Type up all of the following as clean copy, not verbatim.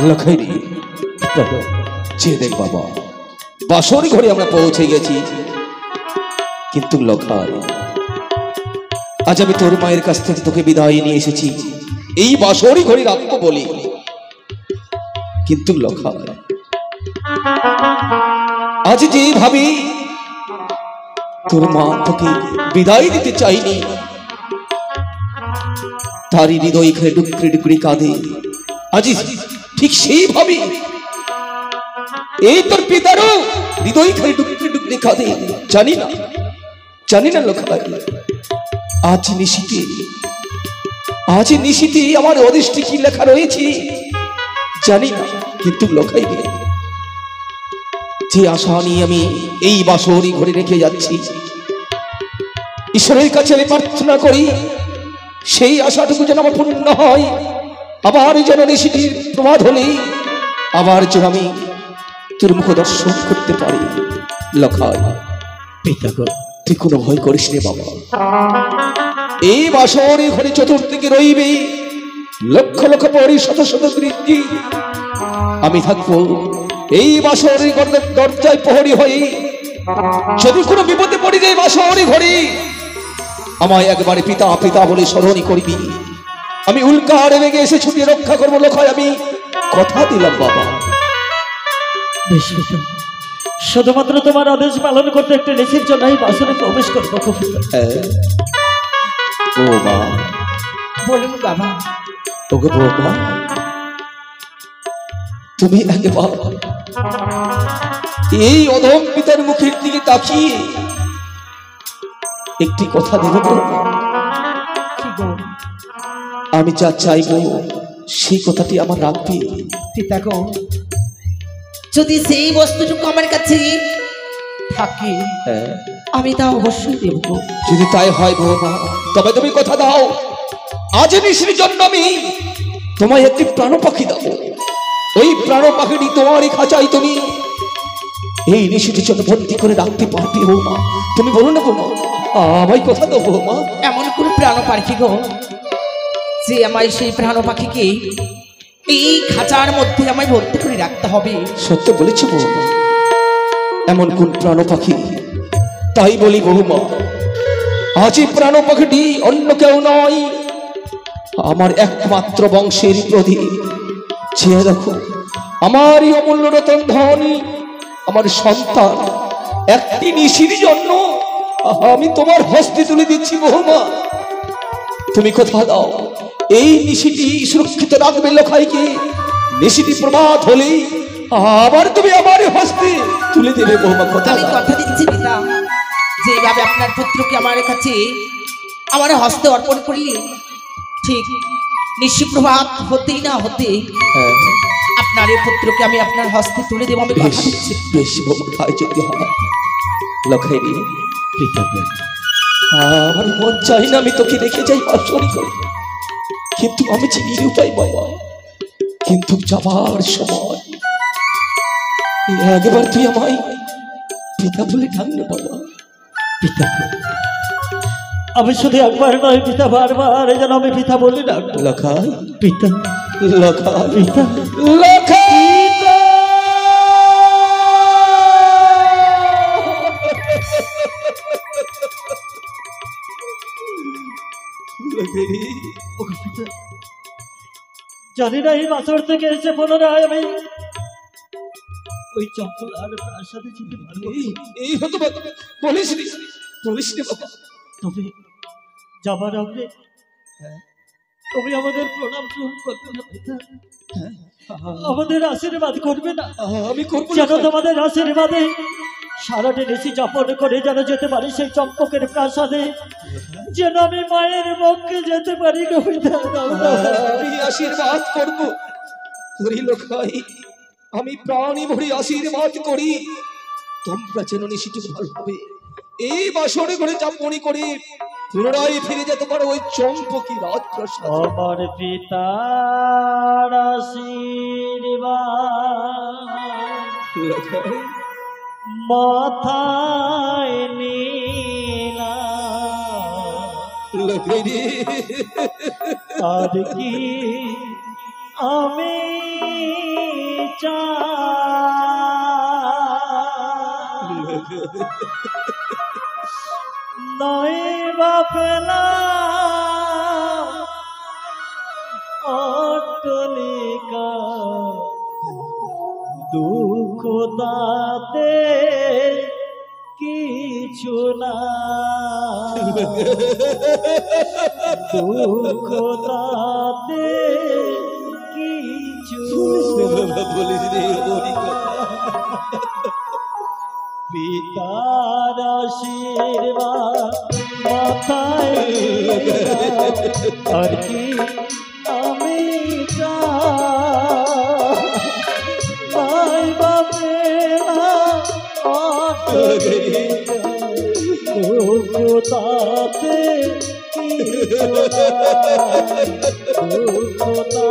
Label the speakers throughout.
Speaker 1: লখাইরি যে দেখ বাবা, বাসরি ঘরে আমরা পৌঁছে গেছি, কিন্তু লখাই আজ আমি তোর মায়ের কাছ থেকে তোকে বিদায় নিয়ে এসেছি এই বাসরি ঘরে রাখবো বলি, কিন্তু লখাই আজ যে ভাবি তোর মা তোকে বিদায় দিতে চাইনি, তারই হৃদয় ঘরে ডুকরি ডুকরি কাঁদে আজ ঠিক সেইভাবে এই তোর পিতারও হৃদয় ঘরে ডুকরি ডুকরি কাঁদে। জানি না লখাই, আজ নিশিতে আমার অদৃষ্টে কি লেখা রয়েছে জানি না, কিন্তু লখাই যে আশা নিয়ে আমি এই বাসরি ঘরে রেখে যাচ্ছি, ঈশ্বরের কাছে আমি প্রার্থনা করি সেই আশাটুকু যেন আমার পূর্ণ হয়। আবার যেন নিশিটির প্রমাদ হলে আবার যেন আমি তোর মুখ দর্শন করতে পারি। লখাই তুই কোনো ভয় করিস নে বাবা, এই বাসরি ঘরে চতুর্দিকে রইবে লক্ষ লক্ষ পরি শত শত বৃদ্ধি, আমি থাকবো এই বাসরি দরজায় প্রহরী হয়ে। যদি কোনো বিপদে পড়ি যায় বাসরি ঘরে আমায় একবারে পিতা পিতা বলে স্মরণই করবি, আমি উল্কা রেগে এসে ছুটিয়ে রক্ষা করবো। লখাই আমি কথা দিলাম বাবা।
Speaker 2: শুধুমাত্র তোমার আদেশ পালন করতে একটা নিশির জন্য এই বাসরে প্রবেশ করবো।
Speaker 1: ও মা
Speaker 3: বলুন বাবা।
Speaker 1: ওগো বৌমা, তুমি একবার এই অধম পিতার মুখের দিকে তাকিয়ে একটি কথা দেবে বৌমা? আমি যা চাইবো সেই কথাটি আমার রাখবি।
Speaker 3: পিতা গো, যদি সেই বস্তুটুকু আমার কাছে থাকে আমি তা অবশ্যই দেব।
Speaker 1: যদি তাই হয় বৌমা, তবে তুমি কথা দাও আজ নিশির জন্য আমি তোমায় একটি প্রাণ পাখি দেবো। ওই প্রাণ পাখিটি তোমারই খাঁচাই তুমি এই নিশিটির জন্য বন্দি করে রাখতে পারবে বৌমা। তুমি বলো না বৌমা, আমায় কথা দাও বৌমা।
Speaker 3: এমন কোন প্রাণ পাখি গো যে আমায় সেই প্রাণ পাখিকে এই খাঁচার মধ্যে আমায় ভর্তি করে রাখতে হবে?
Speaker 1: সত্য বলেছ বৌমা, এমন কোন প্রাণ পাখি? তাই বলি বৌমা, আজ এই প্রাণ পাখিটি অন্য কেউ নয়, আমার একমাত্র বংশের প্রদীপ। চেয়ে দেখো আমারই অমূল্য রতন ধন, আমার সন্তান একটি নিশির জন্য আমি তোমার হস্তে তুলে দিচ্ছি বৌমা। তুমি কথা দাও এই নিশিটি সুরক্ষিত রাখবে লখাইকে। নিশিটি প্রমাদ হলে আবার তুমি আমার হস্তে তুলে দেবে বৌমা। কথা
Speaker 3: আমি কথা দিচ্ছি পিতা, যেভাবে আপনার পুত্রকে আমার কাছে আমার হস্তে অর্পণ করলে ঠিক নিশি প্রভাত হতেই না হতে আপনার এই পুত্রকে আমি আপনার হস্তে তুলে দেবো। আমি কথা দিচ্ছি।
Speaker 1: বেশ বৌমা, তাই যদি হয় লখাই রে পিতা, আমার মন চাই না আমি তোকে রেখে যাই বাসরি করে, কিন্তু আমি চিনি উপায় বাবা। কিন্তু যাবার সময় একবার তুই আমায় পিতা বলে ডাকলে বাবা।
Speaker 2: পিতা, আমি শুধু একবার নয় পিতা, বারবার যেন আমি পিতা বলি না।
Speaker 1: লখাই
Speaker 2: পিতা,
Speaker 1: লখাই
Speaker 2: পিতা,
Speaker 1: লখাই
Speaker 2: জানি না এই বাসর থেকে এসে পুনরায় আমি ওই চম্পলার প্রাসাদে যেতে পারবো।
Speaker 1: এই হতো বলিস নি বাবা।
Speaker 2: তবে যাবার আগে তুমি আমাদের প্রণাম গ্রহণ করবে না পিতা? আমাদের আশীর্বাদ করবে না?
Speaker 1: আমি করবো
Speaker 2: যেন তোমাদের আশীর্বাদে সারাটি নিশি যাপন করে যেন যেতে পারি সেই চম্পকের প্রাসাদে, যেন আমি মায়ের পক্ষে যেতে পারি।
Speaker 1: আমি আশীর্বাদ করবো লখাই, আমি প্রাণী ভরে আশীর্বাদ করি তোমরা যেন নিশিটুকু ভালো হবে এই বাসরে ঘরে যাপনি করে পুনরায় ফিরে যেতে পারো ওই চম্পকি রাজপ্রাসাদ।
Speaker 2: আমার পিতার আশীর্বাদ মাথায় নিলাম, আর কি আমি নয় বাপলা অট্টলিকা দুঃখ তাতে কিছু না দুঃখ তাতে কিছু পিতার আশীর্বাদ মাথায় আর কি আমি চাই বাপেরা তাতে কিছু না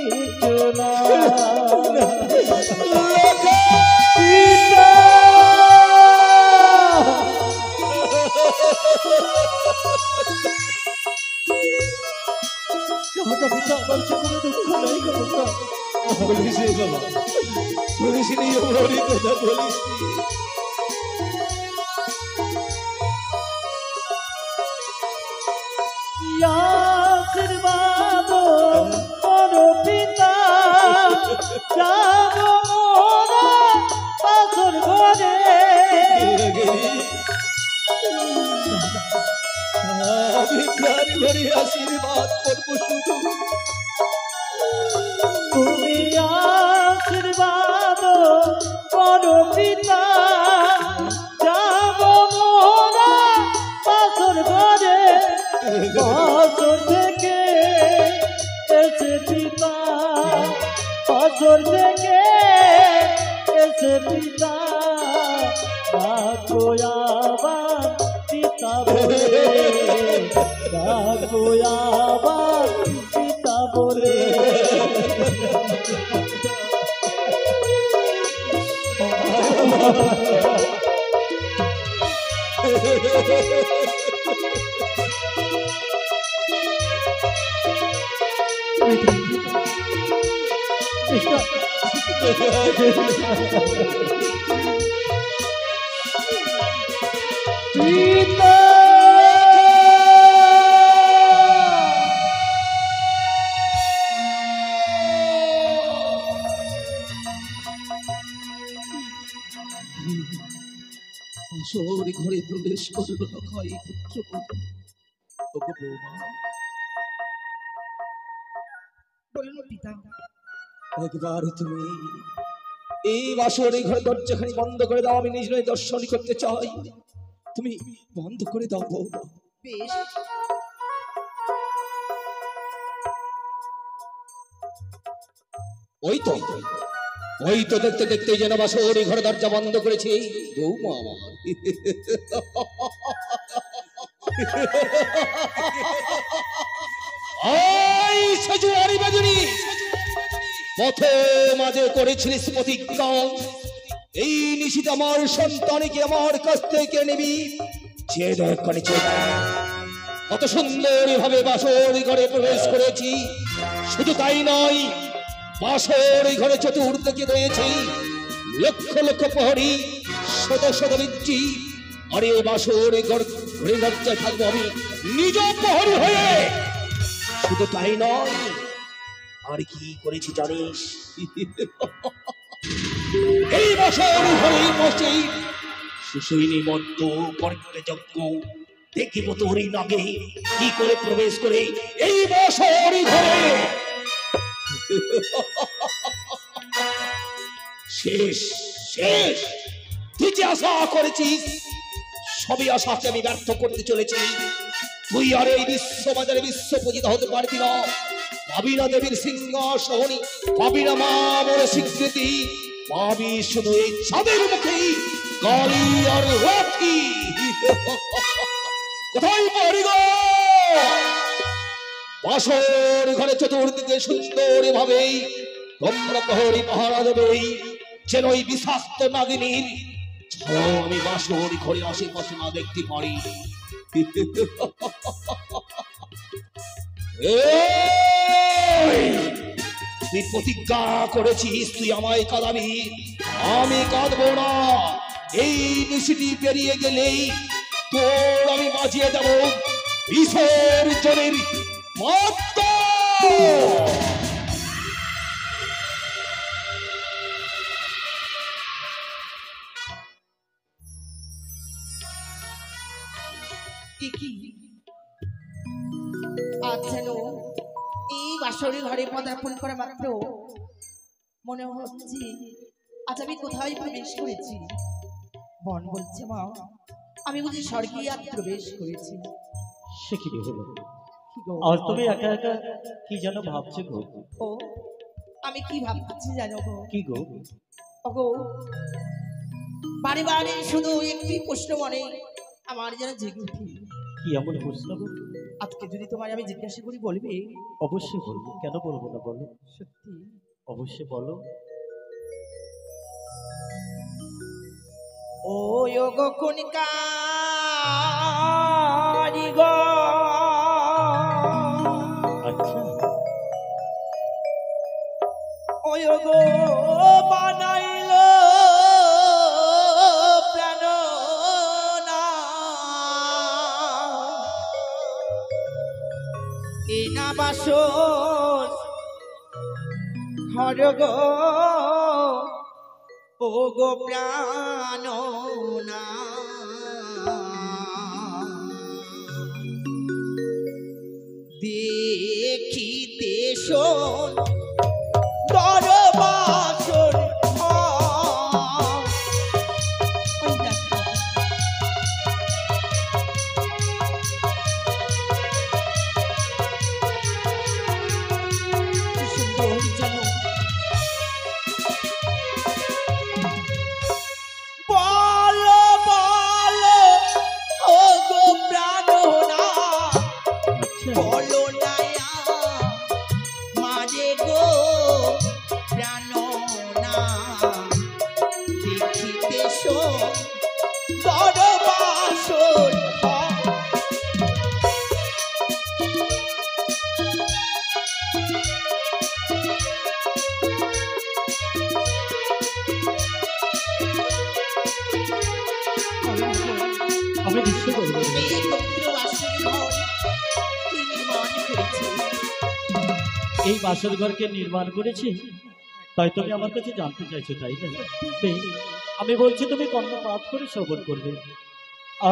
Speaker 2: কিছু না পিতা আমার কোনো দুঃখ নাই কথা
Speaker 1: বলিস রে বাবা, বলিস নি ওরই কথা বলিস নি।
Speaker 2: আশীর্বাদ করো পিতা যাব মোরা পাথর ঘরে
Speaker 1: আমি প্রাণ ভরে আশীর্বাদ করবো শুধু।
Speaker 2: তুমি আশীর্বাদ করো পিতা যাব মোরা পাথর ঘরে পাথর থেকে এসে পিতা পাথর থেকে এসে পিতা ডাকো আবার পিতা বলে ডাকো আবার পিতা বলে পিতা
Speaker 1: আসর ঘরে প্রবেশ করল নখাই পুত্র বৌমা,
Speaker 3: বলুন পিতা
Speaker 1: একবার তুমি এই বাসর এই ঘরে দরজাখানি বন্ধ করে দাও, আমি নিজ নয় দর্শন করতে চাই। তুমি বন্ধ করে দাও বৌমা।
Speaker 3: বেশ
Speaker 1: ওই তো দেখতে দেখতে যেন বাসর এই ঘরে দরজা বন্ধ করেছে বৌমা আমার। পথে মাঝে করেছিলিস প্রতিজ্ঞা, এই নিশিত আমার সন্তানকে আমার কাছ থেকে নিবি। কত সুন্দর ভাবে বাসর ঘরে প্রবেশ করেছি। শুধু তাই নয়, বাসর ঘরে চতুর্দিকে রয়েছে লক্ষ লক্ষ প্রহরী, শত শত বিচ্ছি। আর এই বাসর ঘরে দরজায় থাকবো আমি নিজ প্রহরী হয়ে। শুধু তাই নয়, আর কি করেছি জানিস? এই বাসর ঘরে বসে সুসৈনী মধ্য করতে যজ্ঞ দেখিব তোরই নাগে কি করে প্রবেশ করে এই বাসর ঘরে। শেষ শেষ, তুই যে আশা করেছিস সবই আশাকে আমি ব্যর্থ করতে চলেছি। তুই আর এই বিশ্ব বাজারে বিশ্ব পূজিত হতে পারবি না। পাবি না দেবীর সিংহাসনে, পাবি না মা বড় স্বীকৃতি, পাবি শুধু এই ছাদের মুখেই গালি আর লাঠি। কোথায় পারি গো? বাসর ঘরে চতুর্দিকে সুন্দর ভাবেই তোমরা প্রহরী পাহারা দেবেই, যেন ওই বিষাক্ত নাগিনীর ছায়াও আমি বাসর ঘরে আশেপাশে না দেখতে পারি। এই তুই প্রতিজ্ঞা করেছিস তুই আমায় কাঁদাবি, আমি কাঁদবো না। এই নিশিটি পেরিয়ে গেলেই তোর আমি বাজিয়ে দেব বিসর্জনের মাত্রা।
Speaker 3: আজ যেন এই বাসরের ঘরে পদার্পণ করা মাত্র মনে হচ্ছে আজ আমি কোথায় প্রবেশ করেছি। মন বলছে মা আমি বুঝি স্বর্গে আজ প্রবেশ করেছি।
Speaker 2: সে কি হলো?
Speaker 3: কি গো?
Speaker 2: আর তুমি একা একা কি যেন ভাবছো গো?
Speaker 3: ও আমি কি ভাবছি জানো গো?
Speaker 2: কি গো?
Speaker 3: ওগো বারে বারে শুধু একটি প্রশ্ন মনে আমার যেন জেগে উঠে।
Speaker 2: কি এমন প্রশ্ন গো?
Speaker 3: আজকে যদি তোমায় আমি জিজ্ঞাসা করি বলবে?
Speaker 2: অবশ্যই বলবো, কেন বলবো না বলো।
Speaker 3: সত্যি?
Speaker 2: অবশ্যই বলো।
Speaker 3: ও গো কণিকারি গো,
Speaker 2: আচ্ছা
Speaker 3: ও গো বানাইল প্রাণ না এ না বাসর ঘর গো, ও গো প্রাণ না দেখিতে শোন দরবাসর
Speaker 2: আমি নিশ্চয় বলবো। এই বাসর ঘরকে নির্মাণ করেছি তাই তুমি আমার কাছে জানতে চাইছো, তাই না? বেশ, আমি বলছি তুমি কর্ণপাত করে শ্রবণ করবে।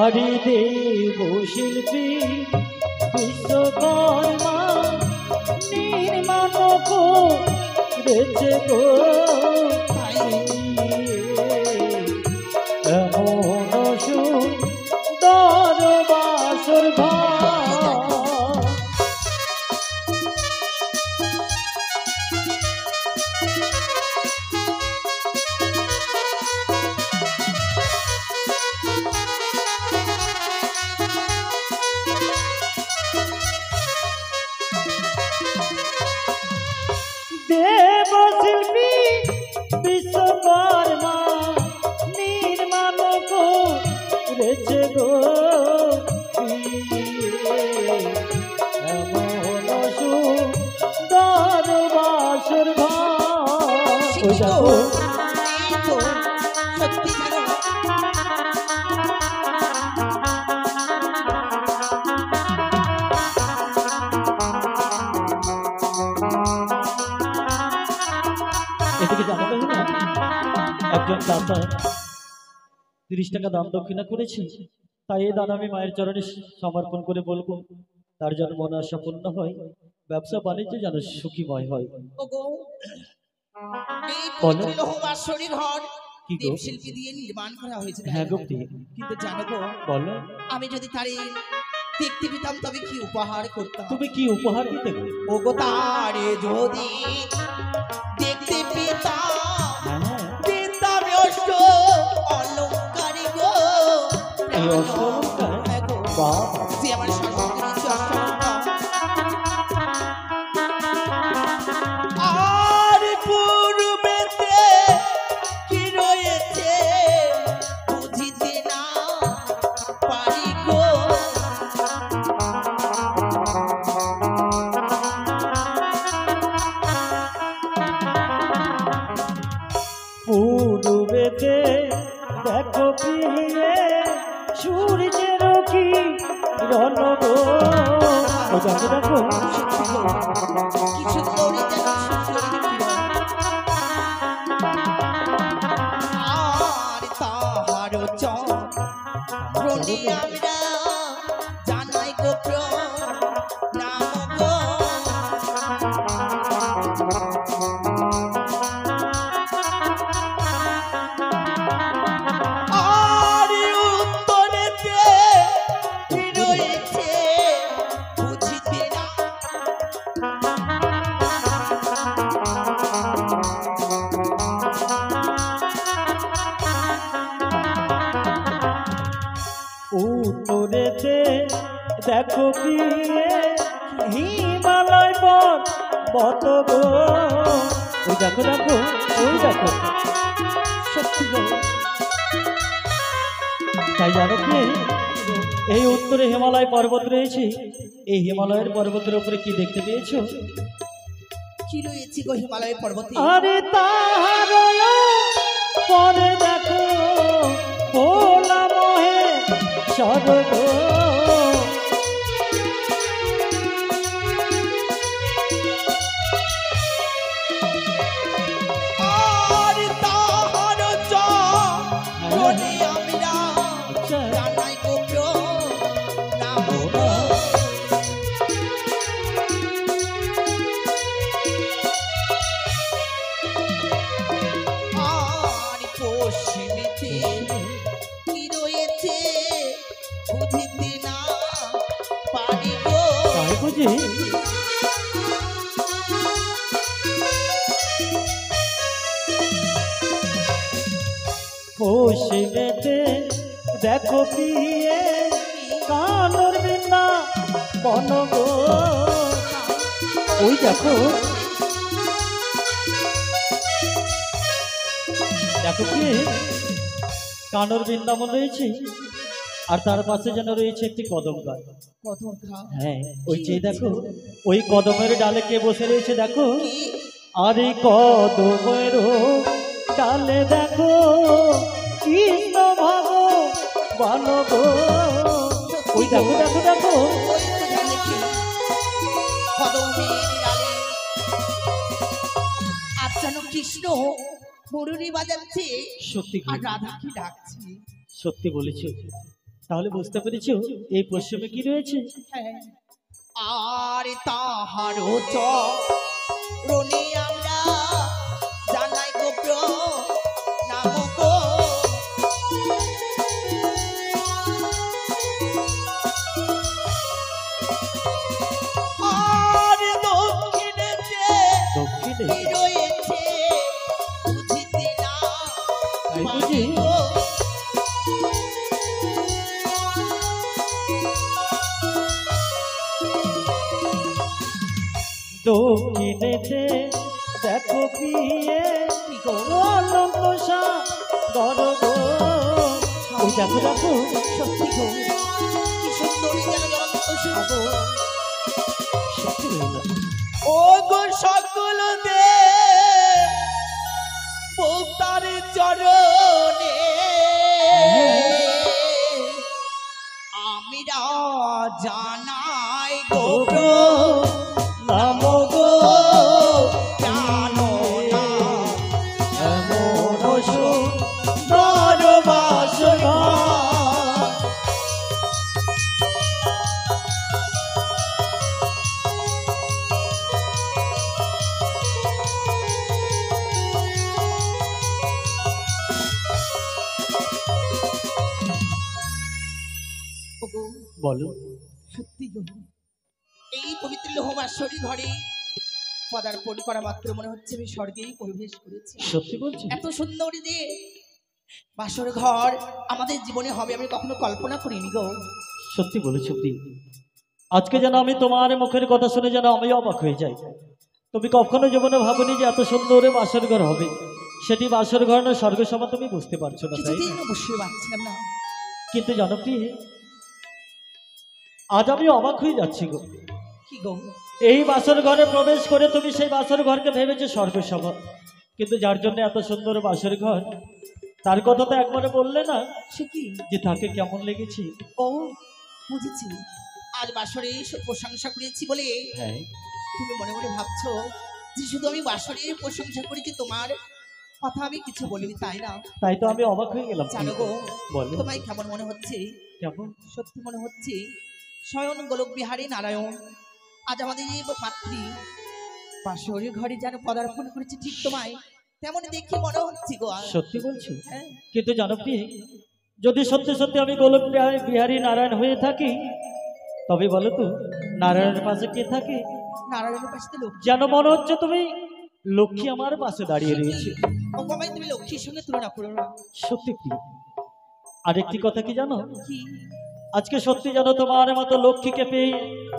Speaker 2: আরে দেব শিল্পী বিশ্বকর্মা নির্মাণ করেছে গো এমন সুন্দর বাসর ঘর। দেব শিল্পী বিশ্বকর্মা নির্মাণ করেছে গো এমন সুন্দর বাসর ঘর।
Speaker 3: সত্যি জানো
Speaker 2: এদিকে জানাতে হবে না, একজন দাতা 30 টাকা দান দক্ষিণা করেছি, তাই এই দান আমি মায়ের চরণে সমর্পণ করে বলবো তার যেন মনে আশা পূর্ণ হয়, ব্যবসা বাণিজ্য যেন সুখীময় হয়।
Speaker 3: ওগো এই
Speaker 2: বলো।
Speaker 3: পবিত্র লৌহবাসরী ঘর
Speaker 2: কি গো?
Speaker 3: দেবশিল্পী দিয়ে নির্মাণ করা হয়েছে।
Speaker 2: হ্যাঁ গো,
Speaker 3: কিন্তু জানো গো
Speaker 2: বলো।
Speaker 3: আমি যদি তারে দেখতে পেতাম তবে কি উপহার করতাম।
Speaker 2: তুমি কি উপহার দিতে গো?
Speaker 3: ওগো তারে যদি দেখতে পেতাম
Speaker 2: হ্যাঁ,
Speaker 3: পেতাম অষ্ট অলঙ্কারে গো।
Speaker 2: এই অষ্ট অলঙ্কার?
Speaker 3: হ্যাঁ গো,
Speaker 2: বাবা,
Speaker 3: যে আমার শাশুড়ি দিয়েছে অষ্ট অলঙ্কার। আর পূর্বেতে কি রয়েছে বুঝিতে না পারি গো।
Speaker 2: দেখো দেখো
Speaker 3: কি সুন্দরী যেন সুন্দরী প্রিয়। আর তাহার চরণে আমরা জানাই গো প্রণাম গো। আর উত্তরেতে কি রয়েছে বুঝিতে না।
Speaker 2: উত্তরেতে দেখো প্রিয়ে হিমালয় পর্বত গো। ওই দেখো দেখো ওই দেখো
Speaker 3: সত্যি গো,
Speaker 2: তাই জানো কি এই উত্তরে হিমালয় পর্বত রয়েছে। এই হিমালয়ের পর্বতের উপরে কি দেখতে পেয়েছো?
Speaker 3: কি রয়েছে গো হিমালয় পর্বতে?
Speaker 2: আরে তাহার পরে দেখো ভোলা মহে স্বর্গ।
Speaker 3: আর তাহার চরণে আমরা জানাই গো প্রণাম গো। আর পশ্চিমেতে কি রয়েছে বুঝিতে না পারি গো।
Speaker 2: তাই বুঝি? পশ্চিমেতে দেখো প্রিয়ে কানর বিন্দা বন গো। ওই দেখো দেখো কি কানর বৃন্দাবন রয়েছে আর তার পাশে যেন রয়েছে একটি কদম গাছ।
Speaker 3: কত ঘা
Speaker 2: হ্যাঁ ওই যে দেখো ওই কদমের ডালে কে বসে রয়েছে দেখো।
Speaker 3: কি
Speaker 2: আর এই কদমের ডালে দেখো কৃষ্ণ ভগবান গো। ওই দেখো দেখো দেখো
Speaker 3: ওই তো জানে কি কদমের ডালে আর যেন কৃষ্ণ মুরুলি বাজাচ্ছে
Speaker 2: সত্যি
Speaker 3: আর রাধা কি ডাকছে।
Speaker 2: সত্যি বলেছ। তাহলে বুঝতে পেরেছো এই পশ্চিমে কি রয়েছে?
Speaker 3: হ্যাঁ, আর তাহারও চরণে আমরা জানাই গো প্রণাম গো। আর দক্ষিণেতে
Speaker 2: দক্ষিণে
Speaker 3: কি রয়েছে বুঝিতে না
Speaker 2: তাই
Speaker 3: পারি
Speaker 2: বুঝি?
Speaker 3: গো।
Speaker 2: দক্ষিণেতে দেখো প্রিয়ে অনন্ত সাগর গো। ওই দেখো দেখো
Speaker 3: সত্যি গো, কি সুন্দরী যেন জ্বলন্ত সাগর।
Speaker 2: সত্যি হয়ে গেল।
Speaker 3: ও গো সকল দে তার চরণে আমিরা জানাই গো
Speaker 2: নাম গো
Speaker 3: জানো না
Speaker 2: এমন সুন্দর বাসনা।
Speaker 3: ওগো,
Speaker 2: বলো
Speaker 3: সত্যি গো, এই পবিত্র লোহবাসরী ঘরে পদার্পণ করা মাত্র মনে হচ্ছে আমি স্বর্গেই প্রবেশ করেছি।
Speaker 2: সত্যি বলছি?
Speaker 3: এত সুন্দরী যে বাসর ঘর আমাদের জীবনে হবে আমি কখনো কল্পনা করিনি গো।
Speaker 2: সত্যি বলেছো প্রিয়। আজকে যেন আমি তোমার মুখের কথা শুনে যেন আমি অবাক হয়ে যাই। তুমি কখনো জীবনে ভাবনি যে এত সুন্দর বাসর ঘর হবে। সেটি বাসর ঘর না স্বর্গ সভা তুমি বুঝতে পারছো না, তাই
Speaker 3: কিছুদিন
Speaker 2: না?
Speaker 3: অবশ্যই পাচ্ছিলাম না।
Speaker 2: কিন্তু জানো কি আজ আমি অবাক হয়ে যাচ্ছি গো।
Speaker 3: কি গো?
Speaker 2: এই বাসর ঘরে প্রবেশ করে তুমি সেই বাসর ঘরকে ভেবেছো স্বর্গ সভা, কিন্তু যার জন্য এত সুন্দর বাসর ঘর তার কথা তো একবারে বললে না
Speaker 3: সে কি?
Speaker 2: যে তাকে কেমন লেগেছে।
Speaker 3: ও বুঝেছি, আজ বাসরে প্রশংসা করেছি বলে
Speaker 2: হ্যাঁ
Speaker 3: তুমি মনে মনে ভাবছো যে শুধু আমি বাসরে প্রশংসা করেছি, তোমার কথা আমি কিছু বলিনি, তাই না?
Speaker 2: তাই তো আমি অবাক হয়ে গেলাম।
Speaker 3: জানো গো,
Speaker 2: বলো
Speaker 3: তোমায় কেমন মনে হচ্ছে?
Speaker 2: কেমন?
Speaker 3: সত্যি মনে হচ্ছে স্বয়ং গোলক বিহারী নারায়ণ আজ আমাদের এই মাতৃ বাসরের ঘরে যেন পদার্পণ করেছে, ঠিক তোমায় তেমন দেখে মনে হচ্ছে গো।
Speaker 2: সত্যি বলছো?
Speaker 3: হ্যাঁ,
Speaker 2: কিন্তু জানো কি, যদি সত্যি সত্যি আমি গোলক বিহারী নারায়ণ হয়ে থাকি, তবে বলো তো নারায়ণের পাশে কে থাকে?
Speaker 3: নারায়ণের পাশে তো লোক,
Speaker 2: যেন মনে হচ্ছে তুমি লক্ষ্মী আমার পাশে দাঁড়িয়ে রয়েছে।
Speaker 3: বাবাই তুমি লক্ষ্মীর সঙ্গে তুলনা করো না।
Speaker 2: সত্যি কি? আরেকটি কথা কি জানো,
Speaker 3: কি?
Speaker 2: আজকে সত্যি জানো তোমার মতো লক্ষ্মীকে পেয়ে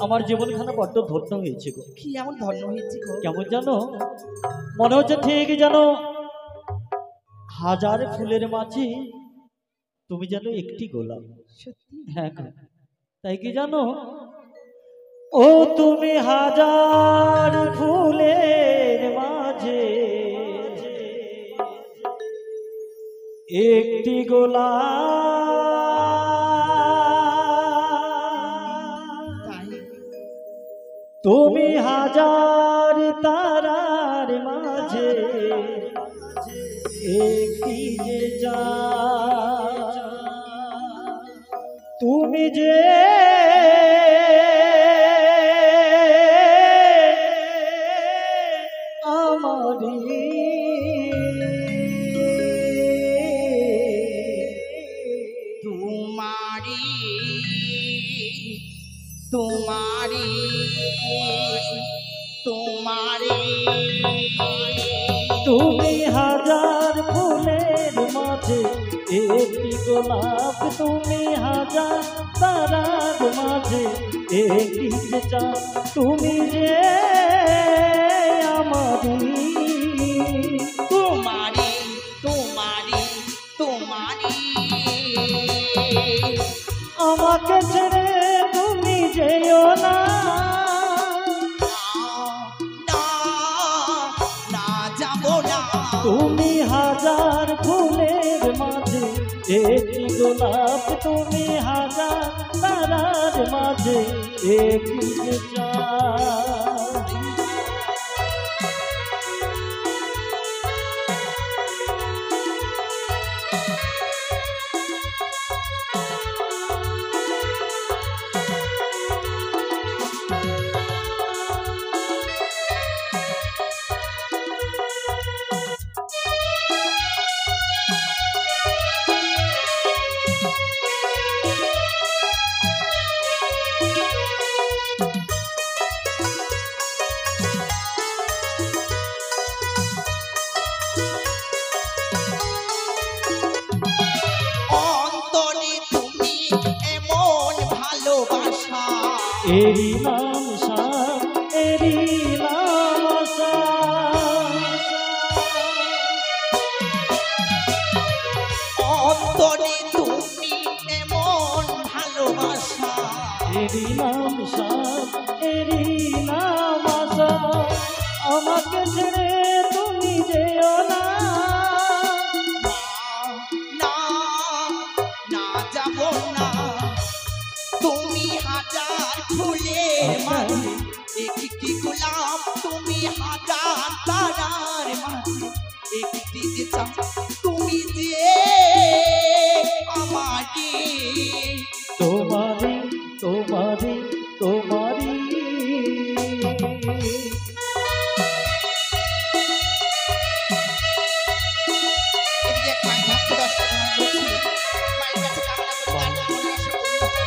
Speaker 2: আমার জীবনখানা বড্ড ধন্য হয়েছে গো।
Speaker 3: কি এমন ধন্য হয়েছে গো?
Speaker 2: কেমন জানো, মনে হচ্ছে ঠিক জানো হাজার ফুলের মাঝে তুমি যেন একটি গোলাপ।
Speaker 3: সত্যি?
Speaker 2: হ্যাঁ গো। তাই কি জানো, ও তুমি হাজার ফুলের মাঝে একটি গোলাপ,
Speaker 3: তাই?
Speaker 2: তুমি হাজার তারার মাঝে একটি যে চাঁদ, তুমি যে আমারি
Speaker 3: তোমারি তোমারি তোমারি
Speaker 2: তুমি হাজার ফুলের মাঝে একটি গোলাপ, তুমি হাজার তারার মাঝে একটি যে চাঁদ, তুমি যে আমারি
Speaker 3: তোমারি তোমারি তোমারি
Speaker 2: আমাকে ছেড়ে তুমি যেও না,
Speaker 3: না না যাব না।
Speaker 2: তুমি হাজার ফুলের মাঝে একটি গোলাপ, তুমি হাজার তারার মাঝে একটি যে চাঁদ।
Speaker 3: অন্তরে তুমি এমন ভালোবাসা,
Speaker 2: এরি নাম শ্যাম, এরি নাম আশা,
Speaker 3: অন্তরে তুমি এমন ভালোবাসা,
Speaker 2: এরি নাম শ্যাম, এরি নাম আশা, আমাকে ছেড়ে তুমি যেও না,
Speaker 3: না না যাব না। তুমি হাজার ফুলের মাঝে একটি গোলাপ, তুমি হাজার তারার মাঝে একটি যে চাঁদ, তুমি যে আমারি
Speaker 2: তোমারি তোমারি তোমারি।
Speaker 3: এদিকে এক মায়ের ভক্ত দর্শক বলছি, মায়ের কাছে কামনা করি তার মনে আসে পূর্ণ হোক।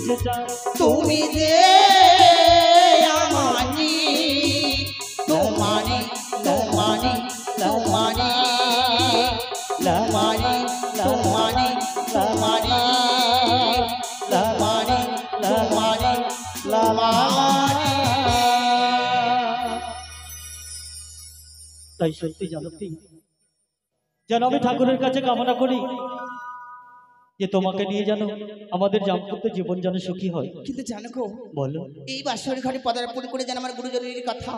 Speaker 2: দিতে চাই।
Speaker 3: তুমি যে আমানি তোমারি তোমারি তোমারি তোমারি তোমারি তোমারি তোমারি তোমারি তোমারি।
Speaker 2: তাই সত্যি জানো কি, যেন আমি ঠাকুরের কাছে কামনা করি যে তোমাকে নিয়ে যেন আমাদের দাম্পত্য জীবন যেন সুখী হয়।
Speaker 3: কিন্তু জানো গো,
Speaker 2: বলো।
Speaker 3: এই বাসর ঘরে পদার্পণ করে যেন আমার গুরুজনের কথা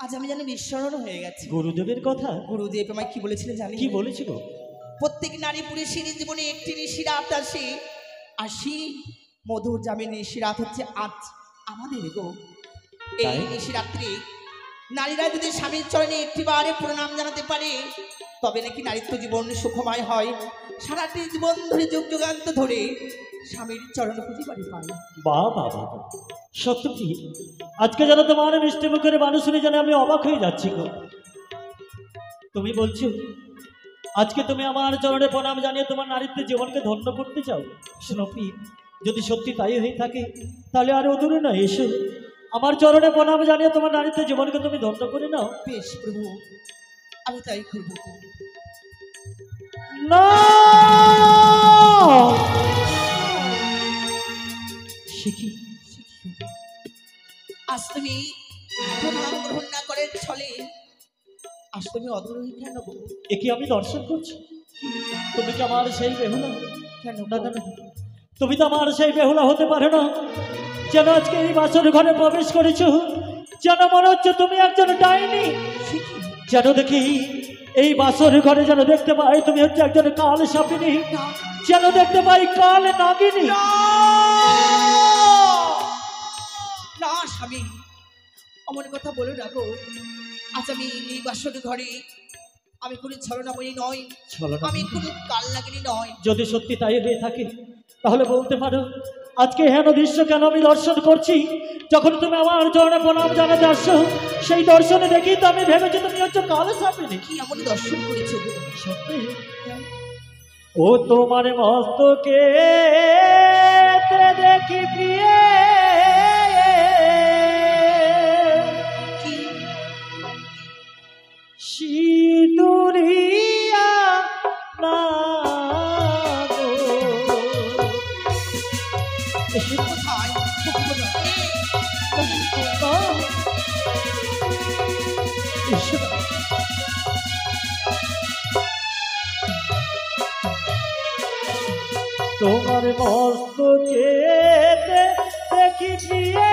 Speaker 3: আজ আমি যেন বিস্মরণ হয়ে গেছি।
Speaker 2: গুরুদেবের কথা?
Speaker 3: গুরুদেব আমায় কি বলেছিলেন জানি?
Speaker 2: কি বলেছিল?
Speaker 3: প্রত্যেক নারী পুরুষের জীবনে একটি নিশিরাত আসে, আর সেই মধুর জামে নিশিরাত হচ্ছে আজ আমাদের গো। এই নিশিরাত্রি নারীরা যদি স্বামীর চরণে একটিবারে প্রণাম জানাতে পারে তবে নাকি নারীত্ব জীবন সুখময় হয়। সারাটি জীবন ধরে যুগ যুগান্ত ধরে স্বামীর চরণ খুঁজিবারে পায়।
Speaker 2: বাহ বাহ বাহ, সত্যি আজকে যেন তোমার মিষ্টি মুখের মানুষ শুনে যেন আমি অবাক হয়ে যাচ্ছি গো। তুমি বলছো আজকে তুমি আমার চরণে প্রণাম জানিয়ে তোমার নারীত্বের জীবনকে ধন্য করতে চাও। শোনপি, যদি সত্যি তাই হয়ে থাকে তাহলে আর অদূরে নয়, এসো আমার চরণে প্রণাম জানিয়ে তোমার নারীত্বের জীবনকে তুমি ধন্য করে নাও।
Speaker 3: বেশ প্রভু, আমি তাই করব।
Speaker 2: না শিখি,
Speaker 3: আজ তুমি প্রণাম গ্রহণ না করার ছলে আজ তুমি অদূরই কেন গো?
Speaker 2: একে আমি দর্শন করছি। তুমি কি আমার সেই বেহুলা?
Speaker 3: কেন
Speaker 2: না না না, তুমি তো আমার সেই বেহুলা হতে পারো না। যেন আজকে এই বাসর ঘরে প্রবেশ করেছো, যেন মনে হচ্ছে তুমি একজন ডাইনি। যেন দেখি এই বাসর ঘরে যেন দেখতে পাই তুমি হচ্ছে একজন কাল সাপিনী, যেন দেখতে পাই কাল নাগিনী।
Speaker 3: না স্বামী, অমন কথা বলো না গো। আজ আমি এই বাসর ঘরে আমি কোনো ছলনাময়ী নয়, আমি কোনো কাল নাগিনী নয়।
Speaker 2: যদি সত্যি তাই হয়ে থাকে তাহলে বলতে পারো আজকে হেন দৃশ্য কেন আমি দর্শন করছি? যখন তুমি আমার চরণে প্রণাম জানাতে আসছো সেই দর্শনে দেখি তো আমি ভেবেছি তুমি হচ্ছে কাল সাপিনী।
Speaker 3: কি এমন দর্শন করেছো গো?
Speaker 2: সত্যি ও তোমার মস্তকে দেখি প্রিয়ে
Speaker 3: কি
Speaker 2: সিঁদুরিয়া না গো।
Speaker 3: কোথায়?
Speaker 2: তোমার মস্তকে দেখি প্রিয়ে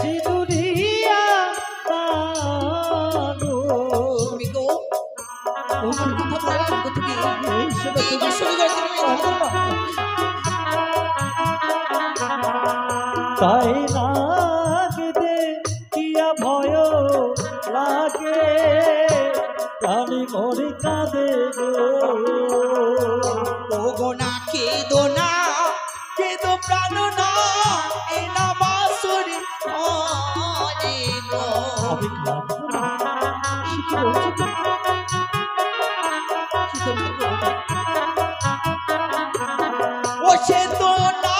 Speaker 2: সিঁদুরিয়া না গো।
Speaker 3: স্বামী গো, অমন কথা বলো না গো তুমি। এই বাসর ঘরে তুমি
Speaker 2: তাই নাগে কিয়া ভয় লাগে প্রাণী মরি কাঁদে গো।
Speaker 3: ও গো না কেঁদো না, কেঁদো প্রাণ না, এ না বাসরে ঘরে গো।
Speaker 2: আমি কাঁদবো না, সে কি বলছে কি?
Speaker 3: কি করবো গো? ও সে তো না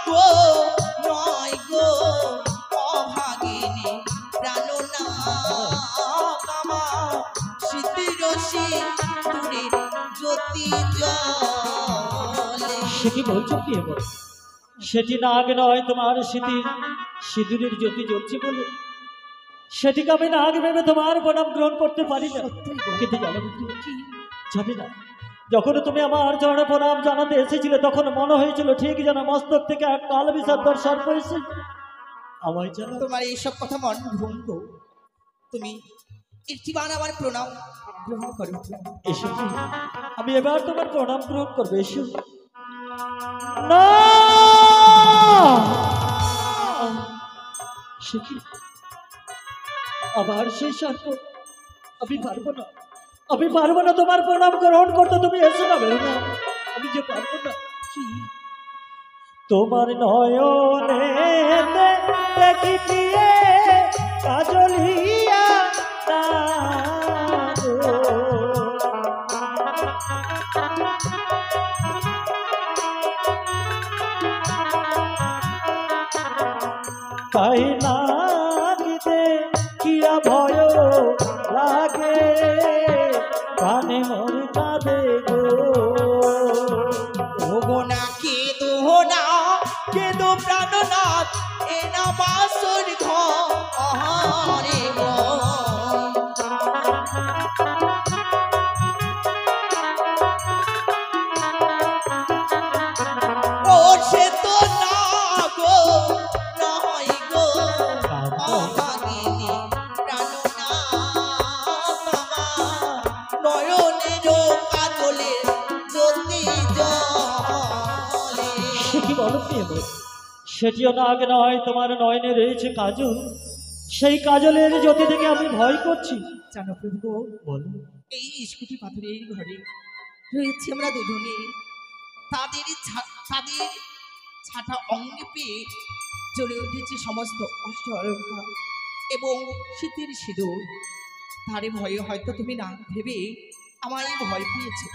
Speaker 3: গো, নয় গো, অভাগিনী প্রাণ না কামা শীতিরসি দূরের জ্যোতি জলে।
Speaker 2: সে কি বলছো কি এবার? সেটি নাগ নয়, তোমার স্মৃতির সিঁদুরের জ্যোতি জ্বলছে বলে সেটিকে আমি নাগ ভেবে তোমার প্রণাম গ্রহণ করতে পারি না। কিন্তু জানো কি জানি না, যখন তুমি আমার চরণে প্রণাম জানাতে এসেছিলে তখন মনে হয়েছিল ঠিক যেন মস্তক থেকে এক কাল বিষাদর সর্প এসে আমায় যেন।
Speaker 3: তোমার এইসব কথা মন ভঙ্গ, তুমি একটিবার আমার প্রণাম গ্রহণ করো।
Speaker 2: এসো, আমি এবার তোমার প্রণাম গ্রহণ করবো। এসো না, সে কি আবার সেই সর্প? আমি পারবো না, আমি পারবো না তোমার প্রণাম গ্রহণ করতে। তুমি এসো না বেহুলা, আমি যে পারবো না।
Speaker 3: কি
Speaker 2: তোমার নয়নে দেখি প্রিয়ে কাজলিয়া না গো। তাই লাগিতে কিয়া ভয় লাগে প্রাণে মোর কাঁদে গো।
Speaker 3: ওগো না কেদো প্রাণনাথ এ না বাসর ঘরে গো। ও সে তো না গো নয় গো অভাগিনী প্রাণনাথ আমার নয়নের কাজলে জ্যোতি জলে।
Speaker 2: সে কি বলো প্রিয় মোর? সেটিও নাগ নয়, তোমার নয়নে রয়েছে কাজল। সেই কাজলের জ্যোতি থেকে আমি ভয় করছি।
Speaker 3: জানো প্রভু গো,
Speaker 2: বলো।
Speaker 3: এই স্কুটি পাথরের ঘরে রয়েছে আমরা দুজনে, তাদের ছাটা অঙ্গে পেয়ে জ্বলে উঠেছে সমস্ত অষ্ট অলঙ্কার এবং শীতের সিঁদুর। তারে ভয়ে হয়তো তুমি না ভেবে আমায় ভয় পেয়েছো।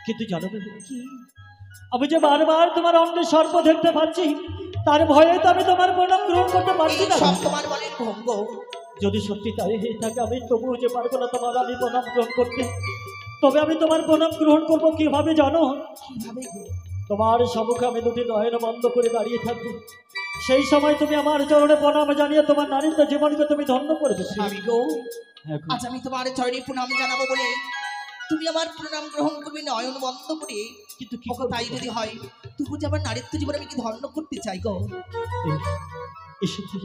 Speaker 2: কিন্তু জানো প্রিয়,
Speaker 3: কি
Speaker 2: আমি যে বারবার তোমার অঙ্গে সর্প দেখতে পাচ্ছি, তার ভয়ে তো আমি তোমার প্রণাম গ্রহণ করতে পারছি
Speaker 3: এই
Speaker 2: না।
Speaker 3: সব তোমার মনের ভঙ্গ।
Speaker 2: যদি সত্যি তাই হয়ে থাকে, আমি তবুও যে পারবো না তোমার আমি প্রণাম গ্রহণ করতে। তবে আমি তোমার প্রণাম গ্রহণ করবো কিভাবে জানো?
Speaker 3: কিভাবে গো?
Speaker 2: তোমার সম্মুখে আমি দুটি নয়ন বন্ধ করে দাঁড়িয়ে থাকবো। সেই সময় তুমি আমার চরণে প্রণাম জানিয়ে তোমার নারীত্ব জীবনকে তুমি ধন্য করবে।
Speaker 3: স্বামী গো,
Speaker 2: হ্যাঁ গো।
Speaker 3: আজ আমি তোমার চরণে প্রণাম জানাবো বলে তুমি আমার প্রণাম গ্রহণ করবে নয়ন বন্ধ করে।
Speaker 2: কিন্তু কি
Speaker 3: ওগো, তাই যদি হয় তবু যে আমার নারীত্ব জীবন আমি কি ধন্য করতে চাই গো।
Speaker 2: এসেছি।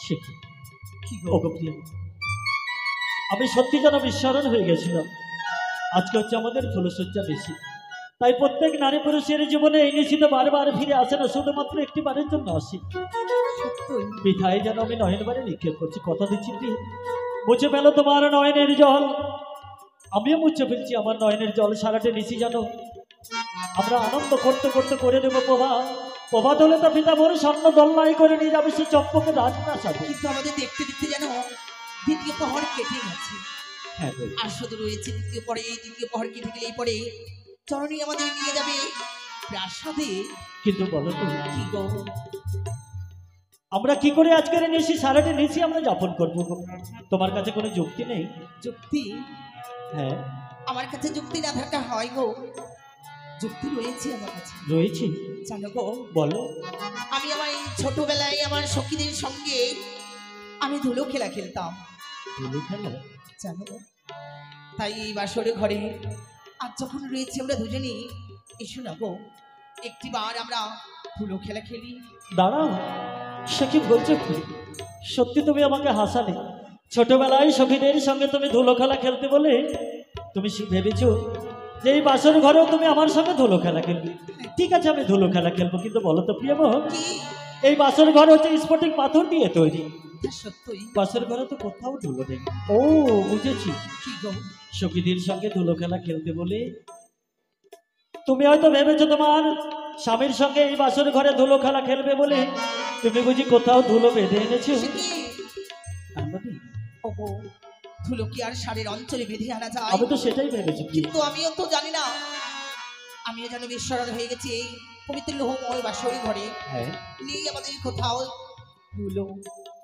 Speaker 2: সে কি?
Speaker 3: কি গো?
Speaker 2: ওগো প্রিয়, আমি সত্যি যেন বিস্মরণ হয়ে গেছিলাম। আজকে হচ্ছে আমাদের ফুলসজ্জা বেশি, তাই প্রত্যেক নারী পুরুষের জীবনে এই নিশ্চিত বারবার ফিরে আসে না, শুধুমাত্র একটি বারের জন্য আসে।
Speaker 3: সত্যই
Speaker 2: বৃথায় যেন আমি নয়নবারে নিক্ষেপ করছি। কথা দিচ্ছি প্রিয়, মুছে ফেলো তোমার নয়নের জল। আমিও মুছে ফেলছি আমার নয়নের জল। সারাটে নিশি জানো আমরা আনন্দ করতে করতে করে দেবো প্রভাত। প্রভাত হলে তো পিতা ভোর স্বর্ণ দোলনায় করে নিয়ে যাবে সে চম্পকে রাজপ্রাসাদে।
Speaker 3: কিন্তু আমাদের দেখতে দেখতে যেন দ্বিতীয় প্রহর কেটে গেছে।
Speaker 2: হ্যাঁ গো।
Speaker 3: আর শুধু রয়েছে দ্বিতীয় পরে, এই দ্বিতীয় প্রহর কেটে গেলে এই পরে চরণী আমাদের নিয়ে যাবে প্রাসাদে।
Speaker 2: কিন্তু বলো তো,
Speaker 3: কি গো?
Speaker 2: আমরা কি করে আজকের নিশি সারাটে নিশি আমরা যাপন করবো? তোমার কাছে কোনো যুক্তি নেই?
Speaker 3: যুক্তি?
Speaker 2: হ্যাঁ
Speaker 3: আমার কাছে যুক্তি না থাকা হয় গো, যুক্তি রয়েছে আমার কাছে।
Speaker 2: রয়েছে।
Speaker 3: জানো গো,
Speaker 2: বলো।
Speaker 3: আমি আমার এই ছোটবেলায় আমার সখীদের সঙ্গে আমি ধুলো খেলা খেলতাম।
Speaker 2: ধুলো খেলা?
Speaker 3: জানো গো, তাই এই বাসরে ঘরে আজ যখন রয়েছে আমরা দুজনেই, এসো না গো একটি বার আমরা ধুলো খেলা খেলি।
Speaker 2: দাঁড়াও, সে কি বলছো কি? সত্যি তুমি আমাকে হাসালে? ছোটবেলায় সখীদের সঙ্গে তুমি ধুলো খেলা খেলতে বলে তুমি ভেবেছো যে এই বাসর ঘরেও তুমি আমার সঙ্গে ধুলো খেলা খেলবে? ঠিক আছে, আমি ধুলো খেলা খেলবো, কিন্তু বলো তো প্রিয় মোহন,
Speaker 3: কি?
Speaker 2: এই বাসর ঘর হচ্ছে স্ফটিক পাথর দিয়ে তৈরি।
Speaker 3: তা সত্যই?
Speaker 2: বাসর ঘরে তো কোথাও ধুলো নেই। ও বুঝেছি,
Speaker 3: কি গো?
Speaker 2: সখীদের সঙ্গে ধুলো খেলা খেলতে বলে তুমি হয়তো ভেবেছো তোমার স্বামীর সঙ্গে এই বাসর ঘরে ধুলো খেলা খেলবে বলে তুমি বুঝি কোথাও ধুলো বেঁধে এনেছো?
Speaker 3: সে কি?
Speaker 2: তার মানে
Speaker 3: ওগো, ধুলো কি আর শাড়ির অঞ্চলে বেঁধে আনা যায়?
Speaker 2: আমি তো সেটাই ভেবেছি।
Speaker 3: কিন্তু আমিও তো জানি না, আমিও যেন বিস্মরণ হয়ে গেছি এই পবিত্র লোহময় বাসর ঘরে
Speaker 2: হ্যাঁ,
Speaker 3: নেই আমাদের কোথাও ধুলো।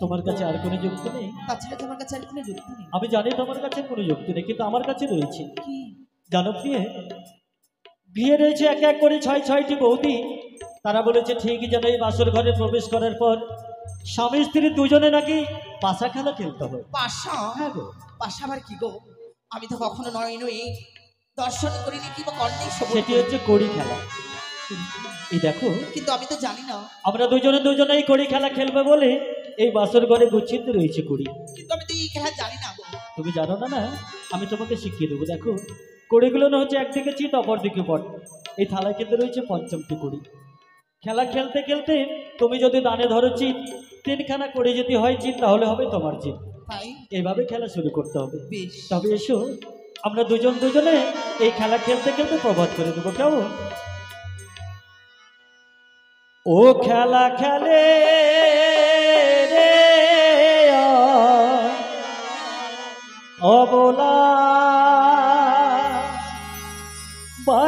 Speaker 2: তোমার কাছে আর কোনো যুক্তি নেই?
Speaker 3: তাছাড়া তোমার কাছে আর কোনো যুক্তি নেই?
Speaker 2: আমি জানি তোমার কাছে কোনো যুক্তি নেই, কিন্তু আমার কাছে রয়েছে।
Speaker 3: কি?
Speaker 2: জানো প্রিয়ে, বিয়ে রয়েছে এক এক করে 6-6টি বৌদি। তারা বলেছে ঠিকই যেন এই বাসর ঘরে প্রবেশ করার পর স্বামী স্ত্রী দুজনে নাকি পাশা খেলা খেলতে হয়।
Speaker 3: পাশা?
Speaker 2: হ্যাঁ গো।
Speaker 3: পাশা আবার কি গো? আমি তো কখনো নয় দর্শন করিনি কিংবা কর্ণে
Speaker 2: সেটি হচ্ছে কড়ি খেলা। এই দেখো,
Speaker 3: কিন্তু আমি তো জানি না।
Speaker 2: আমরা দুজনে এই কড়ি খেলা খেলবে বলে এই বাসর ঘরে গুচ্ছিত রয়েছে কড়ি।
Speaker 3: কিন্তু আমি তো এই খেলা জানি না গো।
Speaker 2: তুমি জানো না? না, আমি তোমাকে শিখিয়ে দেবো। দেখো, কড়িগুলো না হচ্ছে একদিকে চিত অপর দিকে পট। এই থালায় কিন্তু রয়েছে 5টি কড়ি। খেলা খেলতে খেলতে তুমি যদি দানে ধরো চিত, 3খানা কড়ি যদি হয় চিত, তাহলে হবে তোমার চিত।
Speaker 3: তাই?
Speaker 2: এইভাবে খেলা শুরু করতে হবে।
Speaker 3: বেশ।
Speaker 2: তবে এসো, আমরা দুজনে এই খেলা খেলতে খেলতে প্রবাদ করে দেবো, কেমন? ও খেলা খেলে রে অবলা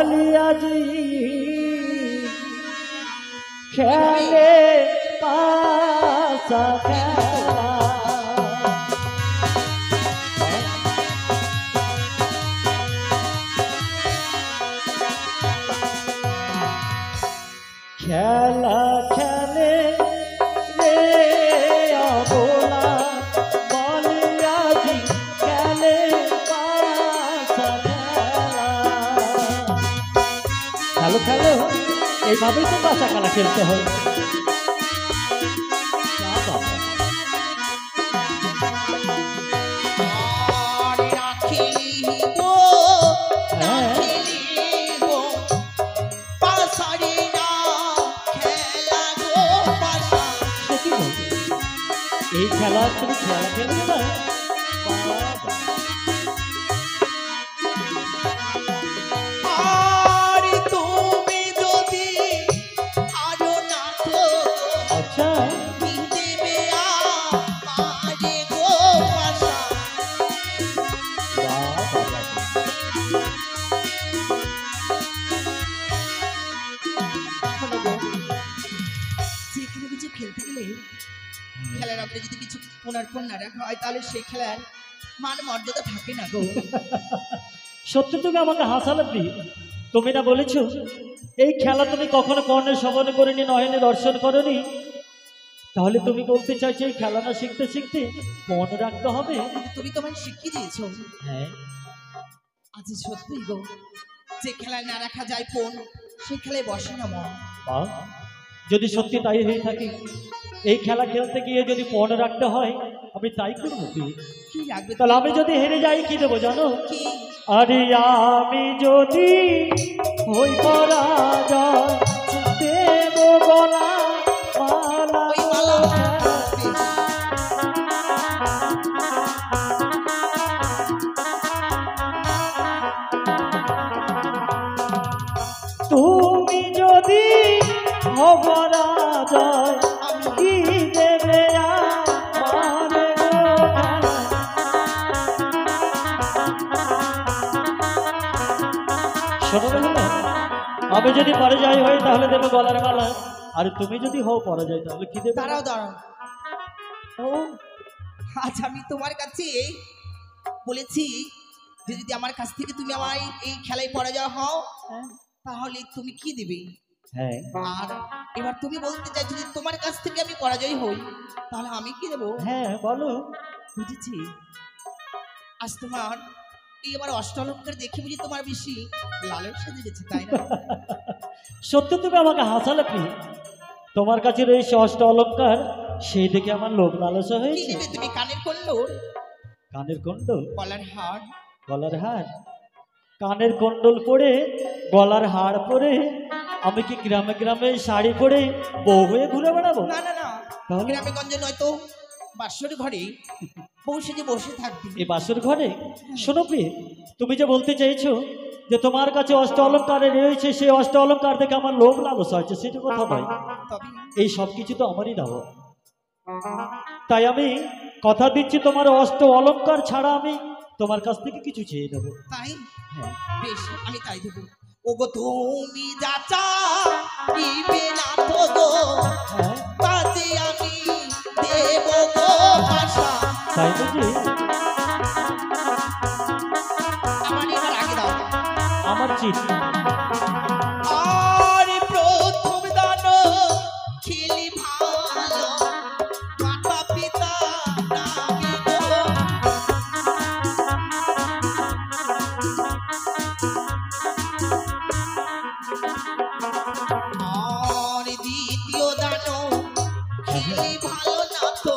Speaker 2: বালিয়াজি খেলে পাশা খেলা। খেলা খেলে রে অবলা বালিয়াজি খেলে পাশা খেলা। খেলো খেলো, এইভাবেই তো বাসা খেলা খেলতে হয়। এই খেলা তুমি খেলা খেলবে না? আচ্ছা
Speaker 3: খেলতে গেলে খেলার আগে যদি কিছু পুনর্পণ না রাখা হয় তাহলে সেই খেলার মান মর্যাদা থাকে না গো।
Speaker 2: সত্যি তুমি আমাকে হাসালে প্রিয়। তুমি না বলেছ এই খেলা তুমি কখনো কর্ণে শ্রবণ করিনি, নয়নে দর্শন করনি, তাহলে তুমি বলতে চাইছো এই খেলা না শিখতে শিখতে মনে রাখতে হবে?
Speaker 3: তুমি তোমায় শিখিয়ে দিয়েছো।
Speaker 2: হ্যাঁ
Speaker 3: আজ সত্যি গো, যে খেলায় না রাখা যায় কোন সেই খেলায় বসে না মন।
Speaker 2: যদি সত্যি তাই হয়ে থাকে, এই খেলা খেলতে গিয়ে যদি মনে রাখতে হয় আমি তাই করবো।
Speaker 3: কি লাগবে?
Speaker 2: তাহলে আমি যদি হেরে যাই কি দেবো জানো?
Speaker 3: কি?
Speaker 2: আরে আমি যদি হই পরাজয় দেব গলা মালা।
Speaker 3: ওই মালা।
Speaker 2: তুমি যদি হও পরাজয় কি দেবে আমার গো? শোনো না, আমি যদি পরাজয় হই তাহলে দেবো গলার মালা, আর তুমি যদি হও পরাজয় তাহলে কি দেবে?
Speaker 3: দাঁড়াও দাঁড়াও, ও আজ আমি তোমার কাছে বলেছি যে যদি আমার কাছ থেকে তুমি আমার এই খেলায় পরাজয় হও তাহলে তুমি কি দিবে?
Speaker 2: হ্যাঁ
Speaker 3: আর এবার তুমি বলতে চাইছো যে তোমার কাছ থেকে আমি পরাজয় হই তাহলে আমি কি দেবো?
Speaker 2: হ্যাঁ বলো।
Speaker 3: বুঝেছি, আজ তোমার এই আমার অষ্টালঙ্কার দেখে বুঝি তোমার বেশি লালন সেজে গেছে, তাই না?
Speaker 2: সত্যি তুমি আমাকে হাসালে প্রিয়। তোমার কাছে রয়েছে অষ্ট অলঙ্কার, সেই দেখে আমার লোভ লালসা
Speaker 3: কি
Speaker 2: হয়েছে।
Speaker 3: নেবে তুমি? কানের কুণ্ডল,
Speaker 2: কানের কুণ্ডল,
Speaker 3: গলার হার,
Speaker 2: গলার হার। কানের কুণ্ডল পরে গলার হার পরে আমি কি গ্রামে গ্রামে শাড়ি পরে বউ হয়ে ঘুরে বেড়াবো?
Speaker 3: না না না,
Speaker 2: তাহলে?
Speaker 3: গ্রামে গঞ্জে নয়তো বাসর ঘরে বউ সেজে বসে থাকবে।
Speaker 2: এই বাসর ঘরে? শোনো প্রিয়, তুমি যে বলতে চাইছো যে তোমার কাছে অষ্ট অলঙ্কারে রয়েছে, সেই অষ্ট অলঙ্কার থেকে আমার লোভ লালসা হয়েছে, সেটা কথা নয়।
Speaker 3: তবে
Speaker 2: এই সব কিছু তো আমারই দাও, তাই আমি কথা দিচ্ছি তোমার অষ্ট অলঙ্কার ছাড়া আমি তোমার কাছ থেকে কিছু চেয়ে নেবো।
Speaker 3: তাই?
Speaker 2: হ্যাঁ
Speaker 3: বেশ, আমি তাই দেবো। ওগো তুমি যা চাইবে না তো গো,
Speaker 2: হ্যাঁ
Speaker 3: তাতে আমি দেব গো ভাষা।
Speaker 2: তাই বুঝি?
Speaker 3: আমার এবার আগে দাও।
Speaker 2: আমার চিঠি।
Speaker 3: আর প্রথম দান খেলি ভালো, মাতা পিতা নামে গো। আর দ্বিতীয় দান খেলি ভালো না তো,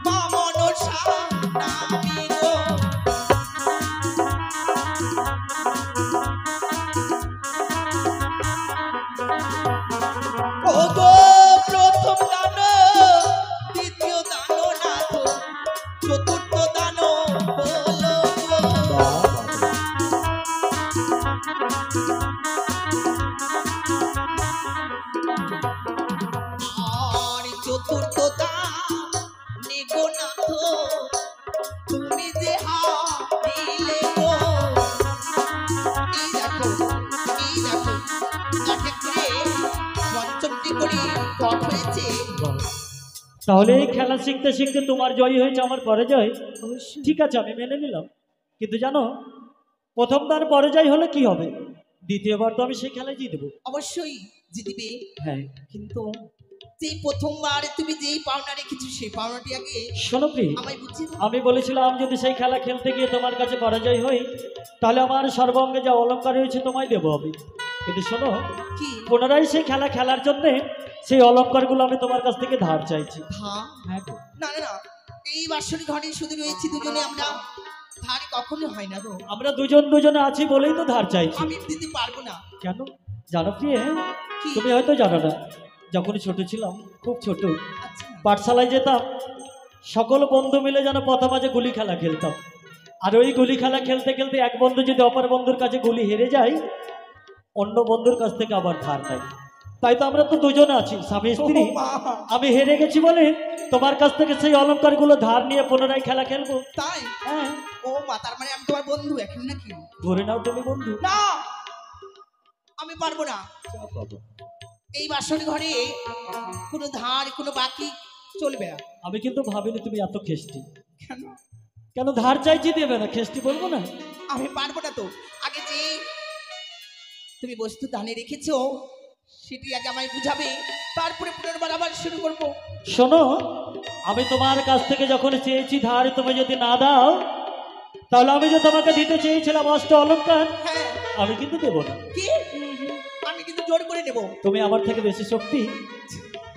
Speaker 3: মা মনসা নামে গো।
Speaker 2: তাহলে এই খেলা শিখতে শিখতে তোমার জয় হয়েছে, আমার পরাজয়।
Speaker 3: অবশ্যই
Speaker 2: ঠিক আছে, আমি মেনে নিলাম। কিন্তু জানো, প্রথমবার পরাজয় হলে কি হবে? দ্বিতীয়বার তো আমি সেই খেলায় জিতবো।
Speaker 3: অবশ্যই জিতবে,
Speaker 2: হ্যাঁ,
Speaker 3: কিন্তু যে প্রথমবার তুমি যেই পাওনা রেখেছো সেই পাওনাটি আগে
Speaker 2: শোনো প্রিয়,
Speaker 3: আমায় বুঝিয়ে দাও।
Speaker 2: আমি বলেছিলাম যদি সেই খেলা খেলতে গিয়ে তোমার কাছে পরাজয় হই, তাহলে আমার সর্বাঙ্গে যা অলঙ্কার রয়েছে তোমায় দেবো আমি। কিন্তু শোনো,
Speaker 3: কি
Speaker 2: পুনরায় সেই খেলা খেলার জন্যে সেই অলঙ্কারগুলো আমি তোমার কাছ থেকে ধার চাইছি।
Speaker 3: হ্যাঁ
Speaker 2: হ্যাঁ গো।
Speaker 3: না না না, এই বাসর ঘরে শুধু রয়েছি দুজনে, আমরা ধার কখনো হয় না গো।
Speaker 2: আমরা দুজনে আছি বলেই তো ধার চাইছি।
Speaker 3: আমি দিতে পারবো না।
Speaker 2: কেন জানো প্রিয়ে?
Speaker 3: কি?
Speaker 2: তুমি হয়তো জানো না, যখন ছোট ছিলাম, খুব ছোট,
Speaker 3: আচ্ছা
Speaker 2: পাঠশালায় যেতাম, সকল বন্ধু মিলে যেন প্রথম মাঝে গুলি খেলা খেলতাম। আর ওই গুলি খেলা খেলতে খেলতে এক বন্ধু যদি অপর বন্ধুর কাছে গুলি হেরে যায়, অন্য বন্ধুর কাছ থেকে আবার ধার নেয়। তাই তো আমরা তো দুজনে আছি, স্বামী স্ত্রী।
Speaker 3: ও মা,
Speaker 2: আমি হেরে গেছি বলে তোমার কাছ থেকে সেই অলঙ্কারগুলো ধার নিয়ে পুনরায় খেলা খেলবো।
Speaker 3: তাই?
Speaker 2: হ্যাঁ,
Speaker 3: ও মা, তার মানে আমি তোমার বন্ধু এখন নাকি?
Speaker 2: ধরে নাও তুমি বন্ধু।
Speaker 3: না, আমি পারবো না। এই বাসর ঘরে কোনো ধার কোনো বাকি চলবে না।
Speaker 2: আমি কিন্তু ভাবিনি তুমি এত খেস্টি।
Speaker 3: কেন?
Speaker 2: কেন ধার চাইছি দেবে না? খেস্টি বলবো না।
Speaker 3: আমি পারবো না তো। আগে যে তুমি বস্তু দানে রেখেছো সেটি আগে আমায় বুঝাবে, তারপরে পুনর্বার আবার শুরু করবো।
Speaker 2: শোনো, আমি তোমার কাছ থেকে যখন চেয়েছি ধার, তুমি যদি না দাও, তাহলে আমি যে তোমাকে দিতে চেয়েছিলাম অষ্ট অলঙ্কার,
Speaker 3: হ্যাঁ,
Speaker 2: আমি কিন্তু দেবো না।
Speaker 3: কি? আমি কিন্তু জোর করে নেবো।
Speaker 2: তুমি আমার থেকে বেশি শক্তি,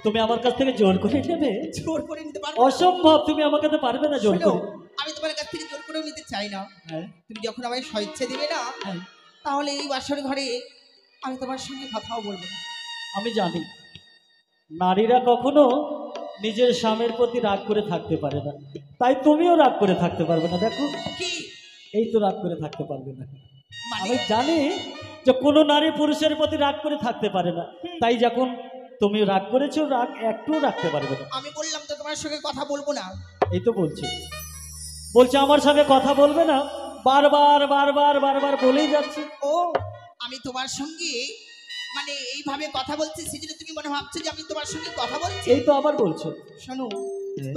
Speaker 2: তুমি আমার কাছ থেকে জোর করে নেবে?
Speaker 3: জোর করে নিতে পারবো না।
Speaker 2: অসম্ভব, তুমি আমাকে তো পারবে না জোর
Speaker 3: শোনো,
Speaker 2: করে।
Speaker 3: আমি তোমার কাছ থেকে জোর করেও নিতে চাই না।
Speaker 2: হ্যাঁ,
Speaker 3: তুমি যখন আমায় স্বেচ্ছা দিবে না,
Speaker 2: হ্যাঁ,
Speaker 3: তাহলে এই বাসর ঘরে আমি তোমার সঙ্গে কথাও বলবো না।
Speaker 2: আমি জানি নারীরা কখনো নিজের স্বামীর প্রতি রাগ করে থাকতে পারে না, তাই তুমিও রাগ করে থাকতে পারবে না। দেখো,
Speaker 3: কি
Speaker 2: এই তো রাগ করে থাকতে পারবে না।
Speaker 3: মানে?
Speaker 2: আমি জানি যে কোনো নারী পুরুষের প্রতি রাগ করে থাকতে পারে না, তাই যখন তুমি রাগ করেছো, রাগ একটুও রাখতে পারবে না।
Speaker 3: আমি বললাম তো তোমার সঙ্গে কথা বলবো না।
Speaker 2: এই তো বলছে আমার সঙ্গে কথা বলবে না, বারবার বলেই যাচ্ছে।
Speaker 3: ও, আমি তোমার সঙ্গে মানে এইভাবে কথা বলছি, সেজন্য তুমি মনে ভাবছো যে আমি তোমার সঙ্গে কথা বলছি।
Speaker 2: এই তো আবার বলছো।
Speaker 3: শোনো,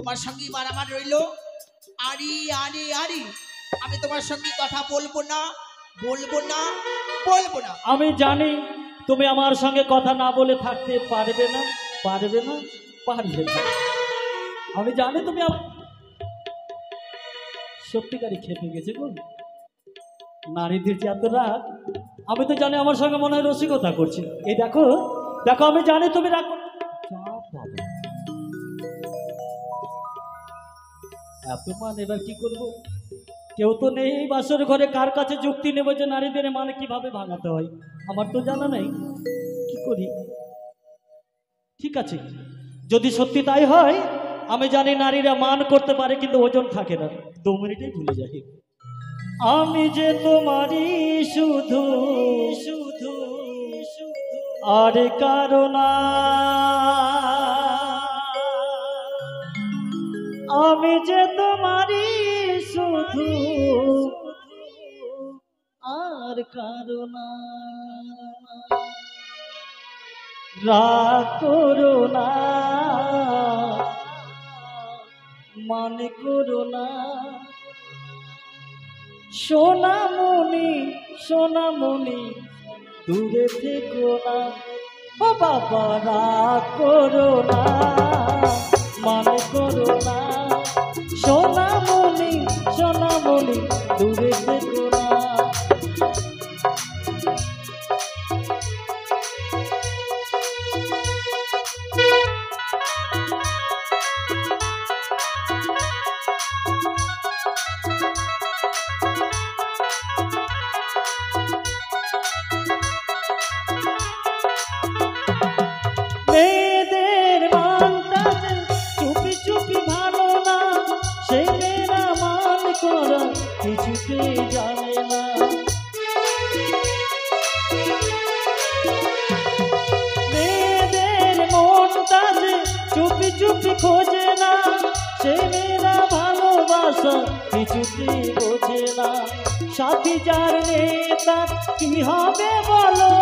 Speaker 3: তোমার সঙ্গে এবার আমার রইলো আরি আরি আরি। আমি তোমার সঙ্গে কথা বলবো না, বলবো না, বলবো না।
Speaker 2: আমি জানি তুমি আমার সঙ্গে কথা না বলে থাকতে পারবে না। আমি জানি তুমি সত্যিকারই খেপে গেছে গো। নারীদের যে এত রাগ, আমি তো জানি আমার সঙ্গে মনে হয় রসিকতা করছি। এই দেখো, আমি জানি তুমি রাগ এত মান, এবার কি করবো? কেউ তো নেই এই বাসর ঘরে, কার কাছে যুক্তি নেব যে নারীদের মান কিভাবে ভাঙাতে হয়? আমার তো জানা নেই, কি করি? ঠিক আছে, যদি সত্যি তাই হয়, আমি জানি নারীরা মান করতে পারে কিন্তু ওজন থাকে না, 2 মিনিটেই ভুলে যাই। আমি যে তোমারই শুধু আর কারো না, আমি যে তোমারই শুধু আর কারো না। রাগ করো না, মনে করো না, সোনামণি দূরে থেকো না। ও বাবা, রাগ করো না, মনে করো না, সোনামণি দূরে থেকো না। মেয়েদের মানটা যে চুপি চুপি ভালো না, সেই মেয়েরা মান করা কিছুতেই জানে না। মেয়েদের মনটা যে চুপি চুপি খোঁজে না, সেই মেয়েরা ভালোবাসা কিছুতেই বোঝে না। সাথী যার নেতা কি হবে বলো,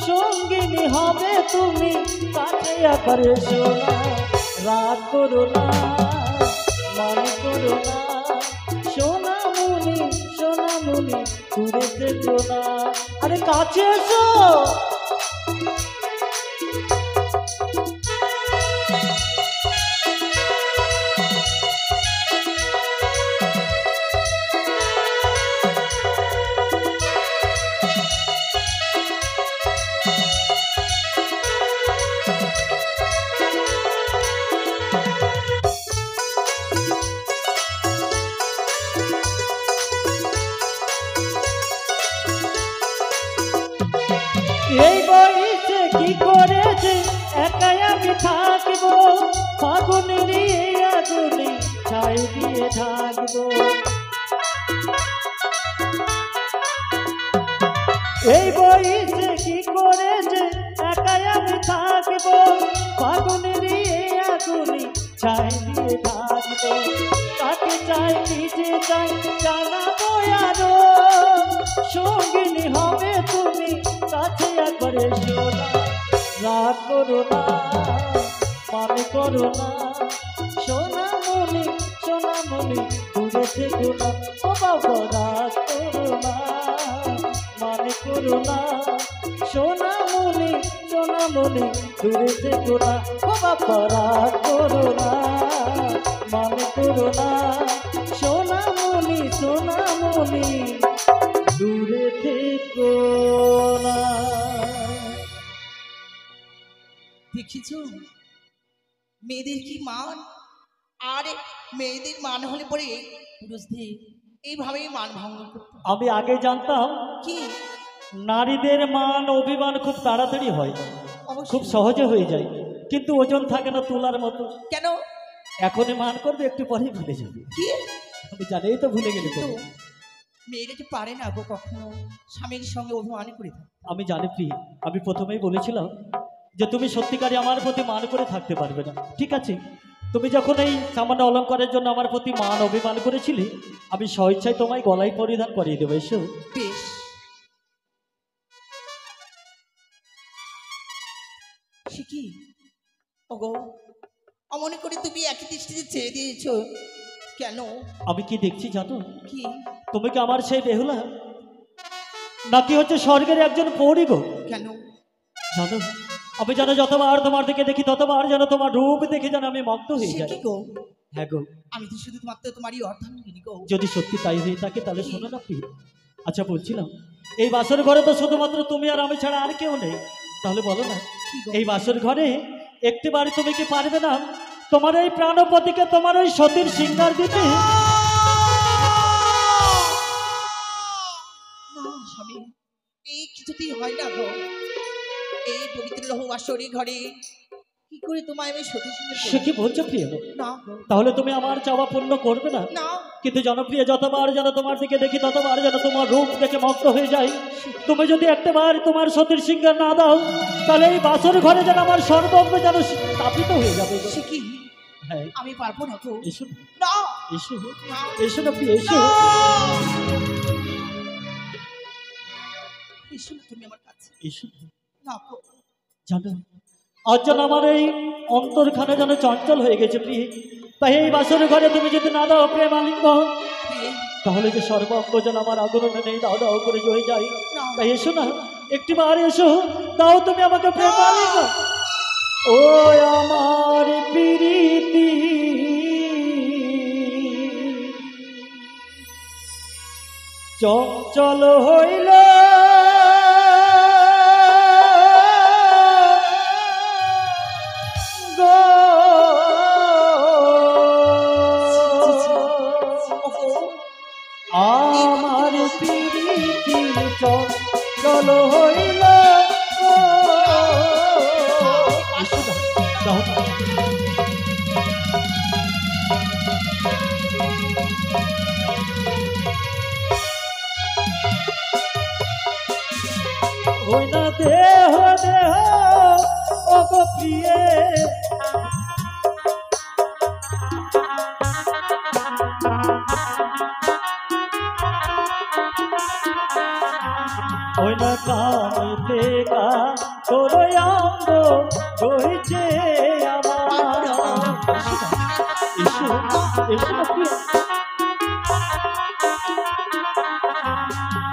Speaker 2: সঙ্গিনী হবে তুমি, কাছে আবার শোনা। রাগ করো না, মনে করো না, সোনামণি সোনামণি দূরে থেকো না। আরে কাছে এসো। এই বয়সে কি করেছে একাই আমি থাকবো, ফাগুনের এই আগুনে ছাই দিয়ে থাকবো। এই বয়সে কি করেছে একাই আমি থাকবো, ফাগুনের এই আগুনে ছাই দিয়ে থাকবো। কাকে চাই নিজে চাই জানাবো আরো, সঙ্গিনী হবে তুমি কাছে একবার এসো না। রাগ করো না, মনে করো না, সোনামণি সোনামণি দূরে থেকো না। ও বাবা রাগ করো না, মনে করো না, সোনামণি সোনামণি দূরে থেকো না। ও বাবা রাগ করো না, মনে করো না, সোনামণি সোনামণি দূরে থেকো না।
Speaker 3: দেখেছ মেয়েদের কি মান, আর মেয়েদের মান হলে পরে পুরুষদের এইভাবেই মান ভঙ্গ করতে।
Speaker 2: আমি আগে জানতাম
Speaker 3: কি
Speaker 2: নারীদের মান অভিমান খুব তাড়াতাড়ি হয়,
Speaker 3: অবশ্যই।
Speaker 2: খুব সহজে হয়ে যায়, কিন্তু ওজন থাকে না তোলার মতো।
Speaker 3: কেন?
Speaker 2: এখনই মান করবে, একটু পরেই ভুলে যাবে।
Speaker 3: কি
Speaker 2: আমি জানি, এই তো ভুলে গেলে তো।
Speaker 3: মেয়েরা যে পারে না গো কখনো স্বামীর সঙ্গে অভিমান করে থাকে।
Speaker 2: আমি জানি প্রিয়, আমি প্রথমেই বলেছিলাম যে তুমি সত্যিকারে আমার প্রতি মান করে থাকতে পারবে না। ঠিক আছে, তুমি যখন এই সামান্য অলঙ্কারের জন্য আমার প্রতি মান অভিমান করেছিলে, আমি স্বেচ্ছায় তোমায় গলায় পরিধান করিয়ে দেবো। এসো।
Speaker 3: বেশ। সে কি ওগো, অমনে করে তুমি একই দৃষ্টিতে চেয়ে দিয়েছো কেন?
Speaker 2: আমি কি দেখছি জানো?
Speaker 3: কি?
Speaker 2: তুমি কি আমার সেই বেহুলা, নাকি হচ্ছে স্বর্গের একজন পরী গো?
Speaker 3: কেন
Speaker 2: জানো, আমি যেন যতবার তোমার দিকে দেখি ততবার যেন তোমার রূপ দেখে যেন আমি মগ্ন হয়ে
Speaker 3: সে
Speaker 2: যাই।
Speaker 3: কি গো?
Speaker 2: হ্যাঁ গো।
Speaker 3: আমি তো শুধু মাত্র তোমারই অর্ধাঙ্গিনী গো।
Speaker 2: যদি সত্যি তাই হয়ে থাকে তাহলে শোনো না প্রিয়। আচ্ছা বলছিলাম, এই বাসর ঘরে তো শুধুমাত্র তুমি আর আমি ছাড়া আর কেউ নেই, তাহলে বলো না
Speaker 3: কি গো?
Speaker 2: এই বাসর ঘরে একটিবার তুমি কি পারবে না তোমার এই প্রাণপতিকে তোমার ওই সতীর সিঙ্গার দিতে?
Speaker 3: না স্বামী, এই কিছুতেই হয় না গো। এই পবিত্র লৌহ বাসরি ঘরে কি করে তোমায় আমি সতী সিংহের
Speaker 2: সে কি বলছো প্রিয়?
Speaker 3: না গো,
Speaker 2: তাহলে তুমি আমার চাওয়া পূর্ণ করবে না?
Speaker 3: না।
Speaker 2: কিন্তু জনপ্রিয়, যতবার যেন তোমার দিকে দেখি ততবার যেন তোমার রূপ দেখে মগ্ন হয়ে যায়। তুমি যদি একটাবার তোমার সতীর সিংহার না দাও, তাহলে এই বাসর ঘরে যেন আমার সর্বঙ্গ যেন স্থাপিত হয়ে যাবে।
Speaker 3: সে কি?
Speaker 2: হ্যাঁ,
Speaker 3: আমি পারবো না গো।
Speaker 2: এসো
Speaker 3: না
Speaker 2: এসো
Speaker 3: না,
Speaker 2: এসো না প্রিয়, এসো।
Speaker 3: এসো না তুমি আমার কাছে।
Speaker 2: এসো।
Speaker 3: না গো,
Speaker 2: জানো, আজ যেন আমার এই অন্তরখানে যেন চঞ্চল হয়ে গেছে প্রিয়। তাই এই বাসর ঘরে তুমি যদি না দাও প্রেম আলিঙ্গন,
Speaker 3: প্রিয়ে,
Speaker 2: তাহলে যে সর্বাঙ্গ যেন আমার আগুনে নেই দাও দাও করে জয়ে যায়।
Speaker 3: না।
Speaker 2: তাই এসো না, একটিবার এসো, দাও তুমি আমাকে প্রেম আলিঙ্গন। ও আমার প্রীতি চঞ্চল হইল গো, আমার প্রীতি চঞ্চল হইল গো। দাও দাও। ওই না দেহ দেহ ও গো প্রিয়ে, ওই না কামিতে কা তোর অঙ্গ রয়েছে আমার। এসো না প্রিয়।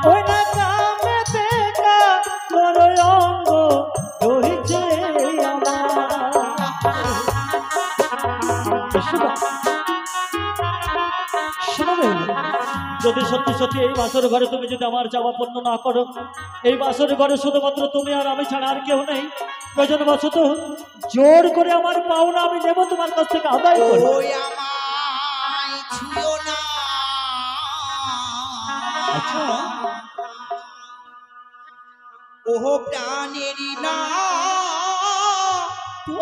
Speaker 2: ওই না কামে দেখা তোর অঙ্গ রহিছে আমার। এসো না। শোনো বেহুলা, যদি সত্যি সত্যি এই বাসর ঘরে তুমি যদি আমার চাওয়া পূর্ণ না করো, এই বাসর ঘরে শুধুমাত্র তুমি আর আমি ছাড়া আর কেউ নেই, প্রয়োজন বশত জোর করে আমার পাওনা আমি নেব তোমার কাছ থেকে আদায় করবো।
Speaker 3: ওই আমায় ছুঁয়ো না।
Speaker 2: আচ্ছা,
Speaker 3: ওহ প্রাণেরই না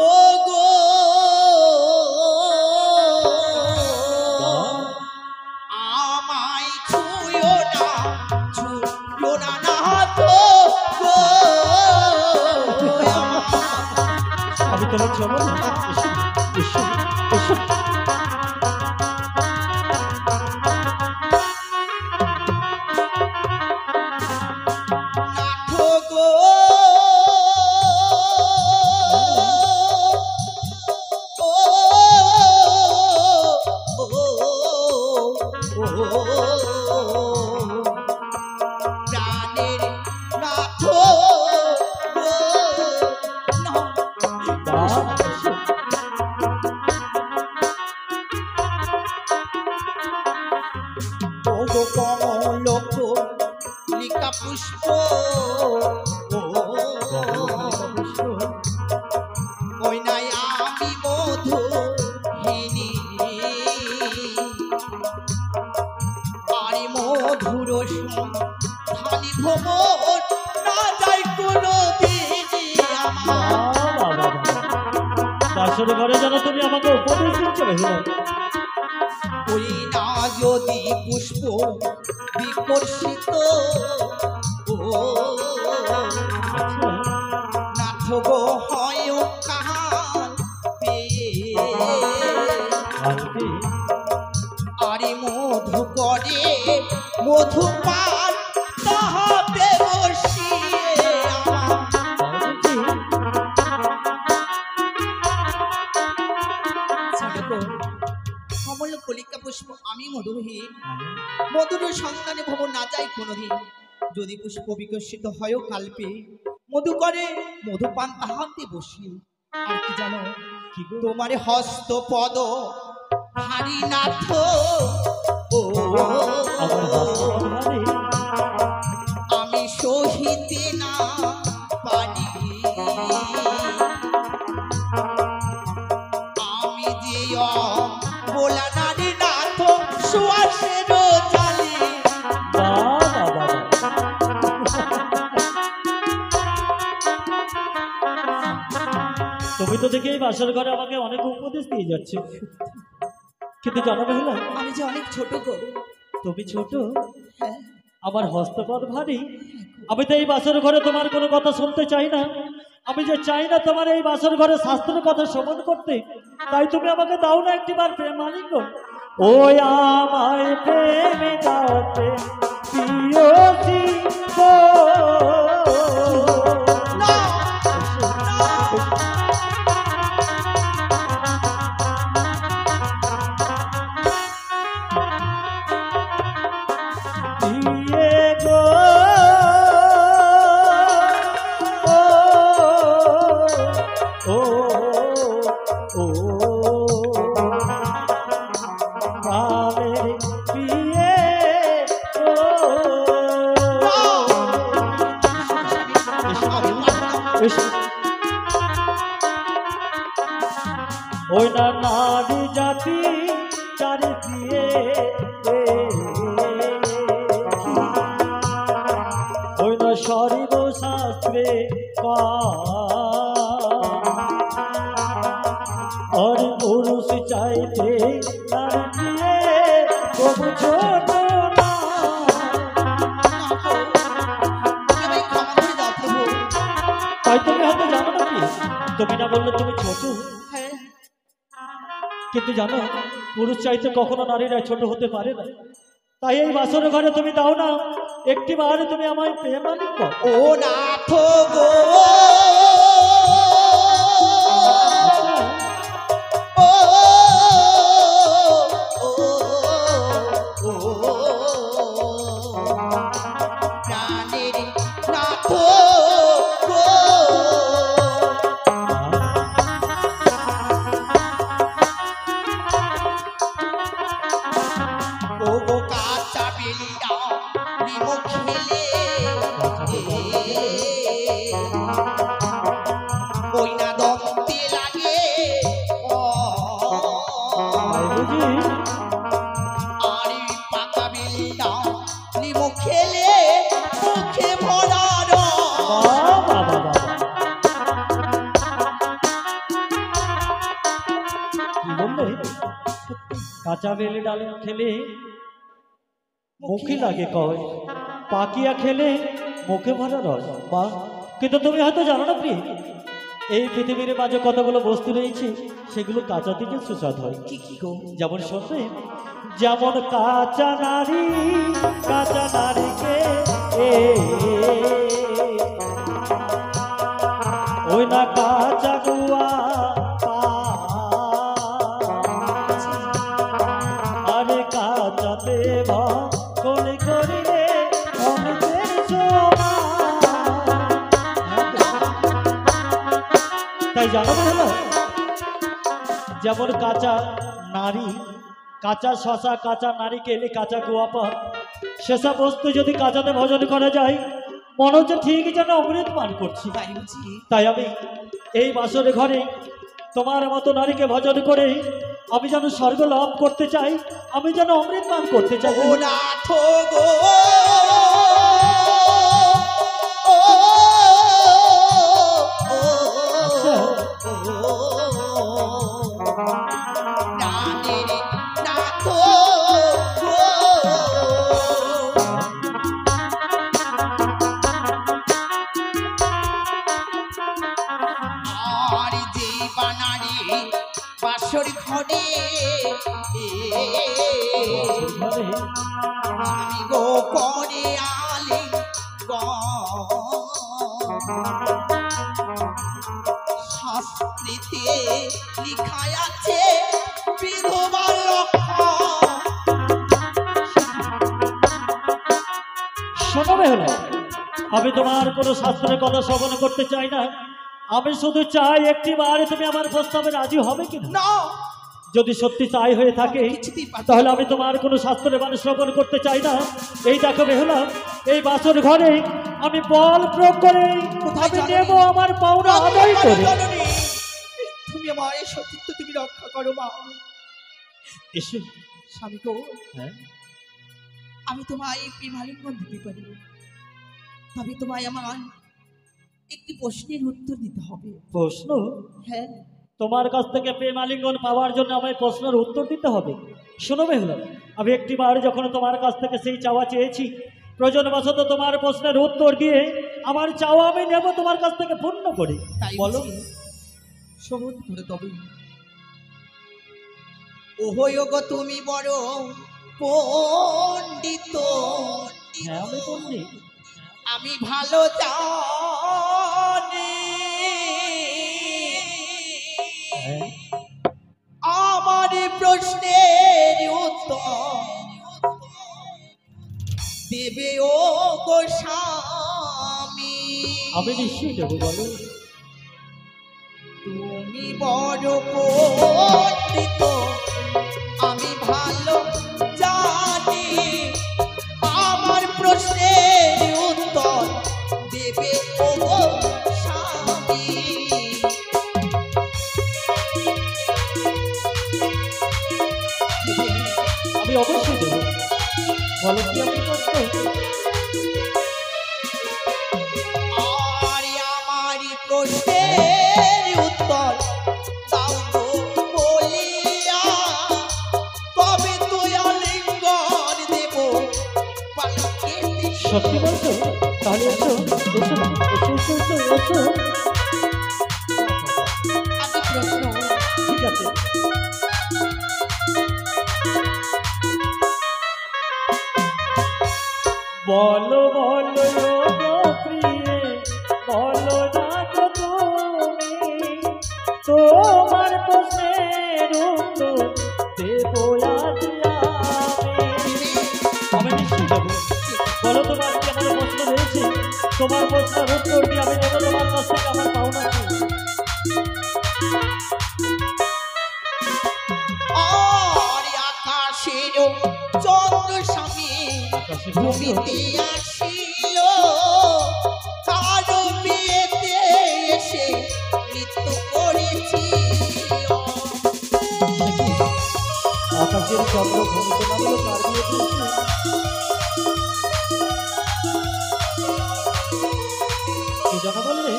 Speaker 3: ও গো, আমায় ছুঁয়ো না, ছুঁয়ো না না তো গো।
Speaker 2: আমি তোমার চলো না। এসো, এসো, এসো।
Speaker 3: নাথো গো, প্রাণের নাথো গো, না।
Speaker 2: এসো।
Speaker 3: ওগো কমলক লিকা পুষ্প, ওই নাই আমি মধুহিনী, আরে মধুর ধানি ভ্রমণ না যাই কোনো দিনে আমার।
Speaker 2: বাসর ঘরে যেন তুমি আমাকে উপদেশ দিচ্ছ বেহুলা।
Speaker 3: ওই না যদি পুষ্প বিকর্ষিত, ও
Speaker 2: আচ্ছা,
Speaker 3: নাথ গো হয় কাহার পেয়ে,
Speaker 2: আজকে
Speaker 3: আরে মধু করে মধু পান তাহাতে বসিয়ে আমার।
Speaker 2: আজকে
Speaker 3: কমল কলিকা পুষ্প আমি মধুহীন, মধুর সন্তানে ভব না যাই কোনোদিন। যদি পুষ্প বিকশিত হয় কাল্পে, মধু করে মধুপান তাহাতে বসি। আর কি জানো,
Speaker 2: কি গো?
Speaker 3: তোমার হস্ত পদ হারি নাথ, ও
Speaker 2: আমার হস্ত ভাবে
Speaker 3: আমি সহিতে না পারি, আমি যে বলা নারী নাথ সুয়াসের জালি।
Speaker 2: বাবা বাবা। তুমি তো দেখি এই বাসর ঘরে আমাকে অনেক উপদেশ দিয়ে যাচ্ছে, কিন্তু জানো বেহুলা,
Speaker 3: আমি যে অনেক ছোট গো।
Speaker 2: তুমি ছোট,
Speaker 3: হ্যাঁ,
Speaker 2: আমার হস্তপদ ভারী। আমি তো এই বাসর ঘরে তোমার কোনো কথা শুনতে চাই না। আমি যে চাই না তোমার এই বাসর ঘরে শাস্ত্রের কথা শ্রবণ করতে, তাই তুমি আমাকে দাও না একটিবার প্রেম মালিক। ওই আমায় প্রেমে দাও প্রেম প্রিয়সী গো।
Speaker 3: না,
Speaker 2: দিয়ে গো, ও ও ও প্রাণের প্রিয়ে গো। এসো। ওই না নারী জাতি চারি দিয়ে, ওই না সর্ব শাস্ত্রে আর পুরুষ চাইতে নারী দিয়ে তবু ছোট না।
Speaker 3: আমায় ক্ষমা করে দাও প্রভু।
Speaker 2: তাই তুমি হয়তো জানো না কি, তুমি না বললে তুমি ছোট,
Speaker 3: হ্যাঁ,
Speaker 2: কিন্তু জানো পুরুষ চাইতে কখনো নারীরা ছোট হতে পারে না। তাই এই বাসর ঘরে তুমি দাও না একটিবার তুমি আমায় প্রেম মালিক।
Speaker 3: ও নাথ গো, ও কাঁচা বেলিটা নিমো খেলে ওই না দমতে লাগে আর পাকা বেলিটা নিমো খেলে মুখে ভরা
Speaker 2: কাঁচা বেলে ডালিম খেলে মুখে লাগে কয়, পাকিয়া খেলে মুখে ভরা রস। বা কিন্তু তুমি হয়তো জানো না প্রিয়, এই পৃথিবীর মাঝে কতগুলো বস্তু রয়েছে সেগুলো কাঁচা থেকে সুস্বাদ হয়।
Speaker 3: কি কি গো?
Speaker 2: যেমন শুনবে, যেমন কাঁচা নারীকে ওই না কাঁচা গুয়া আরে কাঁচা দেবা কোলে করিলে তাই জানো না, যেমন কাঁচা নারী, কাঁচা শশা, কাঁচা নারিকেল, কাঁচা গোয়াপান, সেসব বস্তু যদি কাঁচাতে ভোজন করা যায় মনে হচ্ছে ঠিক যেন অমৃত পান করছি। তাই আমি এই বাসর ঘরে তোমার মতো নারীকে ভজন করে আমি যেন স্বর্গ লাভ করতে চাই, আমি যেন অমৃত পান করতে চাই।
Speaker 3: বাসর ঘরে আমি গো করে আলে শাস্ত্রীতে লিখা আছে বিধবার
Speaker 2: শোনাবে হলো, আমি তোমার কোনো শাস্ত্রের কথা শ্রবণ করতে চাই না, আমি শুধু চাই একটি বার তুমি আমার প্রস্তাবে রাজি হবে কি না। যদি সত্যি চাই হয়ে থাকে তাহলে আমি তোমার কোনো শাস্ত্রের বাণী শ্রবণ করতে চাই না। এই দেখো বেহুলা, এই বাসর ঘরে আমি বল প্রয়োগ করে আমি নেব আমার পাওনা আদায় করে।
Speaker 3: তুমি আমার এই সতীত্ব তুমি রক্ষা করো মা।
Speaker 2: এসো
Speaker 3: স্বামী গো,
Speaker 2: হ্যাঁ
Speaker 3: আমি তোমায় প্রেমালিঙ্গন দিতে পারি, তবে তোমায় আমার একটি প্রশ্নের উত্তর দিতে হবে।
Speaker 2: প্রশ্ন?
Speaker 3: হ্যাঁ।
Speaker 2: তোমার কাছ থেকে প্রেম আলিঙ্গন পাওয়ার জন্য আমায় প্রশ্নের উত্তর দিতে হবে? শোনো বেহুলা, আমি একটি বার যখন তোমার কাছ থেকে সেই চাওয়া চেয়েছি, প্রয়োজনবশত তোমার প্রশ্নের উত্তর দিয়ে আমার চাওয়া আমি নেব তোমার কাছ থেকে পূর্ণ করি।
Speaker 3: তাই
Speaker 2: বলো।
Speaker 3: শোভন করে তবে ওহো গো তুমি বড় পণ্ডিত।
Speaker 2: হ্যাঁ আমি পণ্ডিত,
Speaker 3: আমি ভালো জানি আমার প্রশ্নের উত্তর দেবে ও গো স্বামী।
Speaker 2: আমি নিশ্চয়ই দেবো। বলো।
Speaker 3: তুমি বড় পণ্ডিত, আমি ভালো জানি আমার প্রশ্নের উত্তর দেবে ও গো স্বামী।
Speaker 2: আমি অবশ্যই দেবো। বলো কি আপনি প্রশ্ন?
Speaker 3: আর আমার প্রশ্নের উত্তর দাও গো বলিয়া, তবে তুই আলিঙ্গন দেব পালকে।
Speaker 2: সত্যি বলছো? তাহলে এসো এসো এসো এসো এসো।
Speaker 3: আমি প্রশ্ন,
Speaker 2: ঠিক আছে। বলো বলো গো প্রিয়ে, বলো না তো তুমি তোমার প্রশ্নের উত্তর দেবো আজ আমি নিশ্চয়ই দেবো। বলো তোমার কি আমার প্রশ্ন রয়েছে, তোমার প্রশ্নের উত্তর দিয়ে আমি দেবো তোমার কাছ থেকে আমার পাওনা।
Speaker 3: আর আকাশের চন্দ্র স্বামী
Speaker 2: আকাশের
Speaker 3: ভূমিতে আসিল কারো বিয়েতে এসে নৃত্য করেছিল।
Speaker 2: আকাশের চন্দ্র ভূমিতে নামলো কার বিয়েতে এসে? কি জানা বললে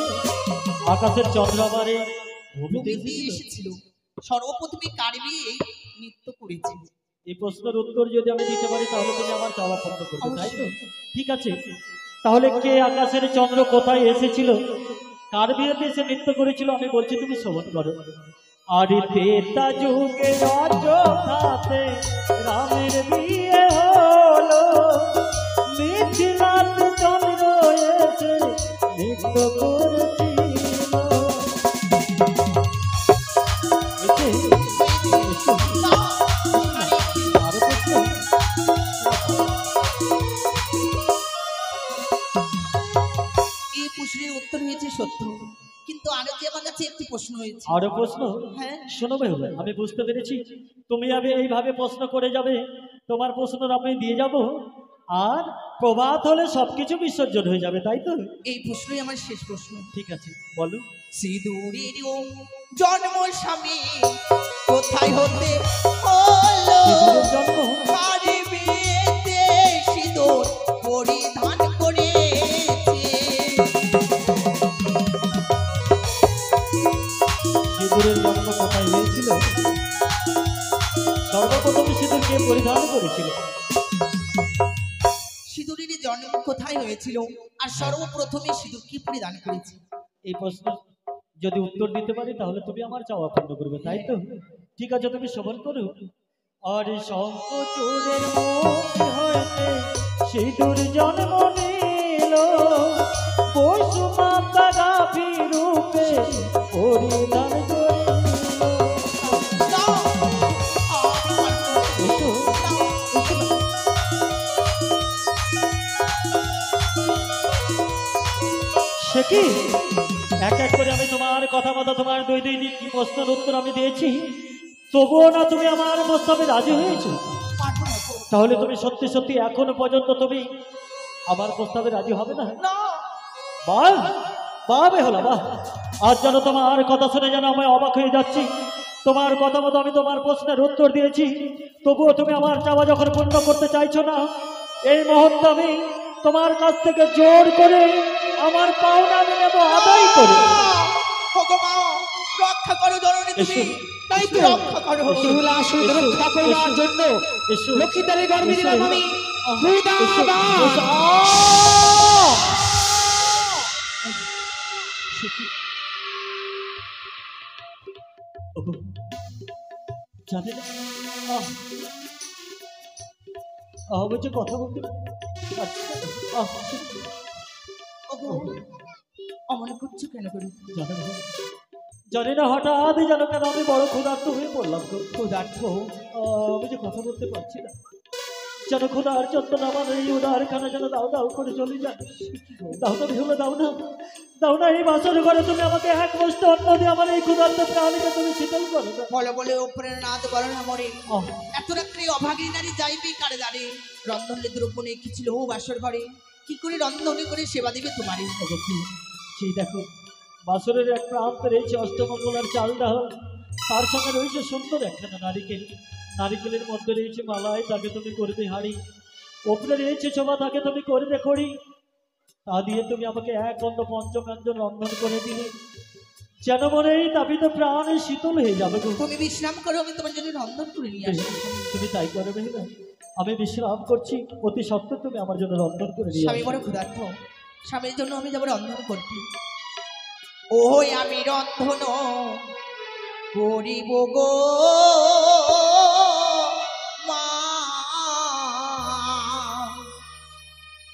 Speaker 2: আকাশের চন্দ্র আবারে ভূমিতে
Speaker 3: এসেছিল, সর্বপ্রথমে কার বিয়ে নৃত্য করেছিল।
Speaker 2: এই প্রশ্নের উত্তর যদি আমি দিতে পারি তাহলে তুমি আমার চাওয়া পূর্ণ করবে, তাই তো? ঠিক আছে, তাহলে কে আকাশের চন্দ্র কোথায় এসেছিল, কার বিয়েতে এসে নৃত্য করেছিল, আমি বলছি তুমি শ্রবণ করো। আরে তেতা যুগে অযোধ্যাতে রামের বিয়ে হলো, মিথিলাতে চন্দ্র এসে নৃত্য করেছিল।
Speaker 3: এই প্রশ্নের উত্তর হয়েছে সত্য, কিন্তু আরো যে আমার কাছে একটি প্রশ্ন হয়েছে।
Speaker 2: আরো প্রশ্ন?
Speaker 3: হ্যাঁ
Speaker 2: শোনো বেহুলা, আমি বুঝতে পেরেছি তুমি আমি এইভাবে প্রশ্ন করে যাবে, তোমার প্রশ্ন আমি দিয়ে যাব, আর প্রভাত হলে সবকিছু বিসর্জন হয়ে যাবে, তাই তো?
Speaker 3: এই প্রশ্নই আমার শেষ প্রশ্ন।
Speaker 2: ঠিক আছে, বলো।
Speaker 3: সিঁদুরের জন্ম স্বামী কোথায় হতে হলো,
Speaker 2: সিঁদুরের জন্ম
Speaker 3: কার বিয়েতে সিঁদুর পরিধান করেছে।
Speaker 2: সিঁদুরের জন্ম কোথায় হয়েছিল, সর্বপ্রথম সিঁদুর কে পরিধান করেছিল?
Speaker 3: সিঁদুরের জন্ম কোথায় হয়েছিল আর সর্বপ্রথমে সিঁদুর কি পরিধান করেছে?
Speaker 2: এই প্রশ্ন যদি উত্তর দিতে পারি তাহলে তুমি আমার চাওয়া পূর্ণ করবে, তাই তো? ঠিক আছে, তুমি শ্রবণ করো। আর শঙ্খচূড়ের মুখ হইতে সিঁদুর জন্ম নিল, বসুমাতা গাভী রূপে পরিধান করিল। এসো, এসো না। সে কি এক এক করে আমি তোমার কথা মতো তোমার দুই দুই প্রশ্নের উত্তর আমি দিয়েছি, তবুও না তুমি আমার প্রস্তাবে রাজি হয়েছো? তাহলে তুমি সত্যি সত্যি এখনো পর্যন্ত তুমি আমার প্রস্তাবে রাজি হবে না? বাহ বাহ বেহুলা বাহ, আজ যেন তোমার কথা শুনে যেন আমি অবাক হয়ে যাচ্ছি। তোমার কথা মতো আমি তোমার প্রশ্নের উত্তর দিয়েছি, তবুও তুমি আমার চাওয়া যখন পূর্ণ করতে চাইছো না, এই মুহূর্তে আমি তোমার কাছ থেকে জোর করে আমার পাওনা আমি নেব আদায় করে।
Speaker 3: রক্ষা করো জননী, তুমি তাই তো রক্ষা করো।
Speaker 1: বেহুলা আসলে রক্ষা করবার জন্য লক্ষ্মীদারের গর্ভে দিলাম আমি
Speaker 2: জানেন আমি যে কথা বলতে
Speaker 3: অমন করছো কেন করে?
Speaker 2: জানি না হঠাৎ যেন কেন আমি বড় ক্ষুধার্ত হয়ে পড়লাম। ক্ষুধার্ত আমি যে কথা বলতে পারছি না, যেন ক্ষুধার যন্ত্রণা আমার এই উদারখানা যেন দাও দাও করে চলে যায়। দাও তো ভেবে দাও না, দাও না, এই বাসর ঘরে তুমি আমাকে এক মুষ্ট অন্ন দিয়ে আমার এই ক্ষুধার্ত প্রাণীকে তুমি শীতল করো না।
Speaker 3: বলে বলে ওপরে নাদ করো না মরে, এত রাত্রে অভাগী নারী যাইবে কারে দাঁড়ে, রন্ধনে দ্রব্যনে কি ছিল ও বাসর ঘরে, কি করে রন্ধনে করে সেবা দেবে তোমারে?
Speaker 2: সেই দেখো বাসরের এক প্রান্তে রয়েছে অষ্টমঙ্গলার চাল ডাল, তার সঙ্গে রয়েছে সুন্দর একখানা নারিকেল, নারিকেলের মধ্যে রয়েছে মালাই, তাকে তুমি করবে হাড়ি, ওপরে রয়েছে শোভা, তাকে তুমি করবে খড়ি, তা দিয়ে তুমি আমাকে এক অন্য পঞ্চব্যঞ্জন রন্ধন করে দিলে যেন মনে এই তাপিত প্রাণ শীতল হয়ে যাবে।
Speaker 3: তুমি বিশ্রাম করো, আমি তোমার জন্য রন্ধন করে নিয়ে আসি।
Speaker 2: তুমি তাই করবে না? আমি বিশ্রাম করছি, অতি সত্ত্বেও তুমি আমার জন্য রন্ধন করে নিয়ে
Speaker 3: স্বামী বড় ক্ষুধার্ত, স্বামীর জন্য আমি যাবো রন্ধন করতে। ও আমি রন্ধন করিব গো মা,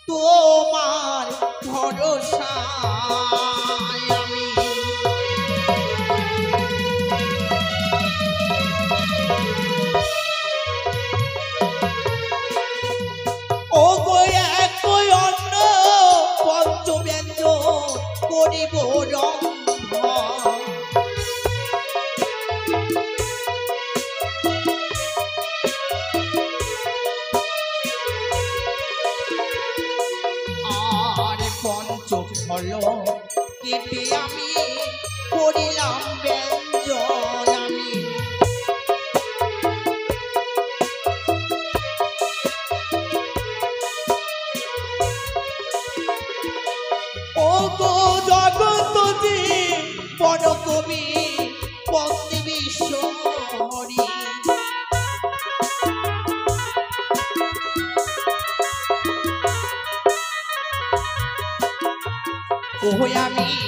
Speaker 3: তোমার ভরসা আমি। ও গো এক অন্ন পঞ্চব্যঞ্জন করিব রন্ধন, কলম কেটে আমি করিলাম ব্যঞ্জন আমি ও গো জগৎজি বড় কবি বন্দে বিশ্বহরি ওই আমি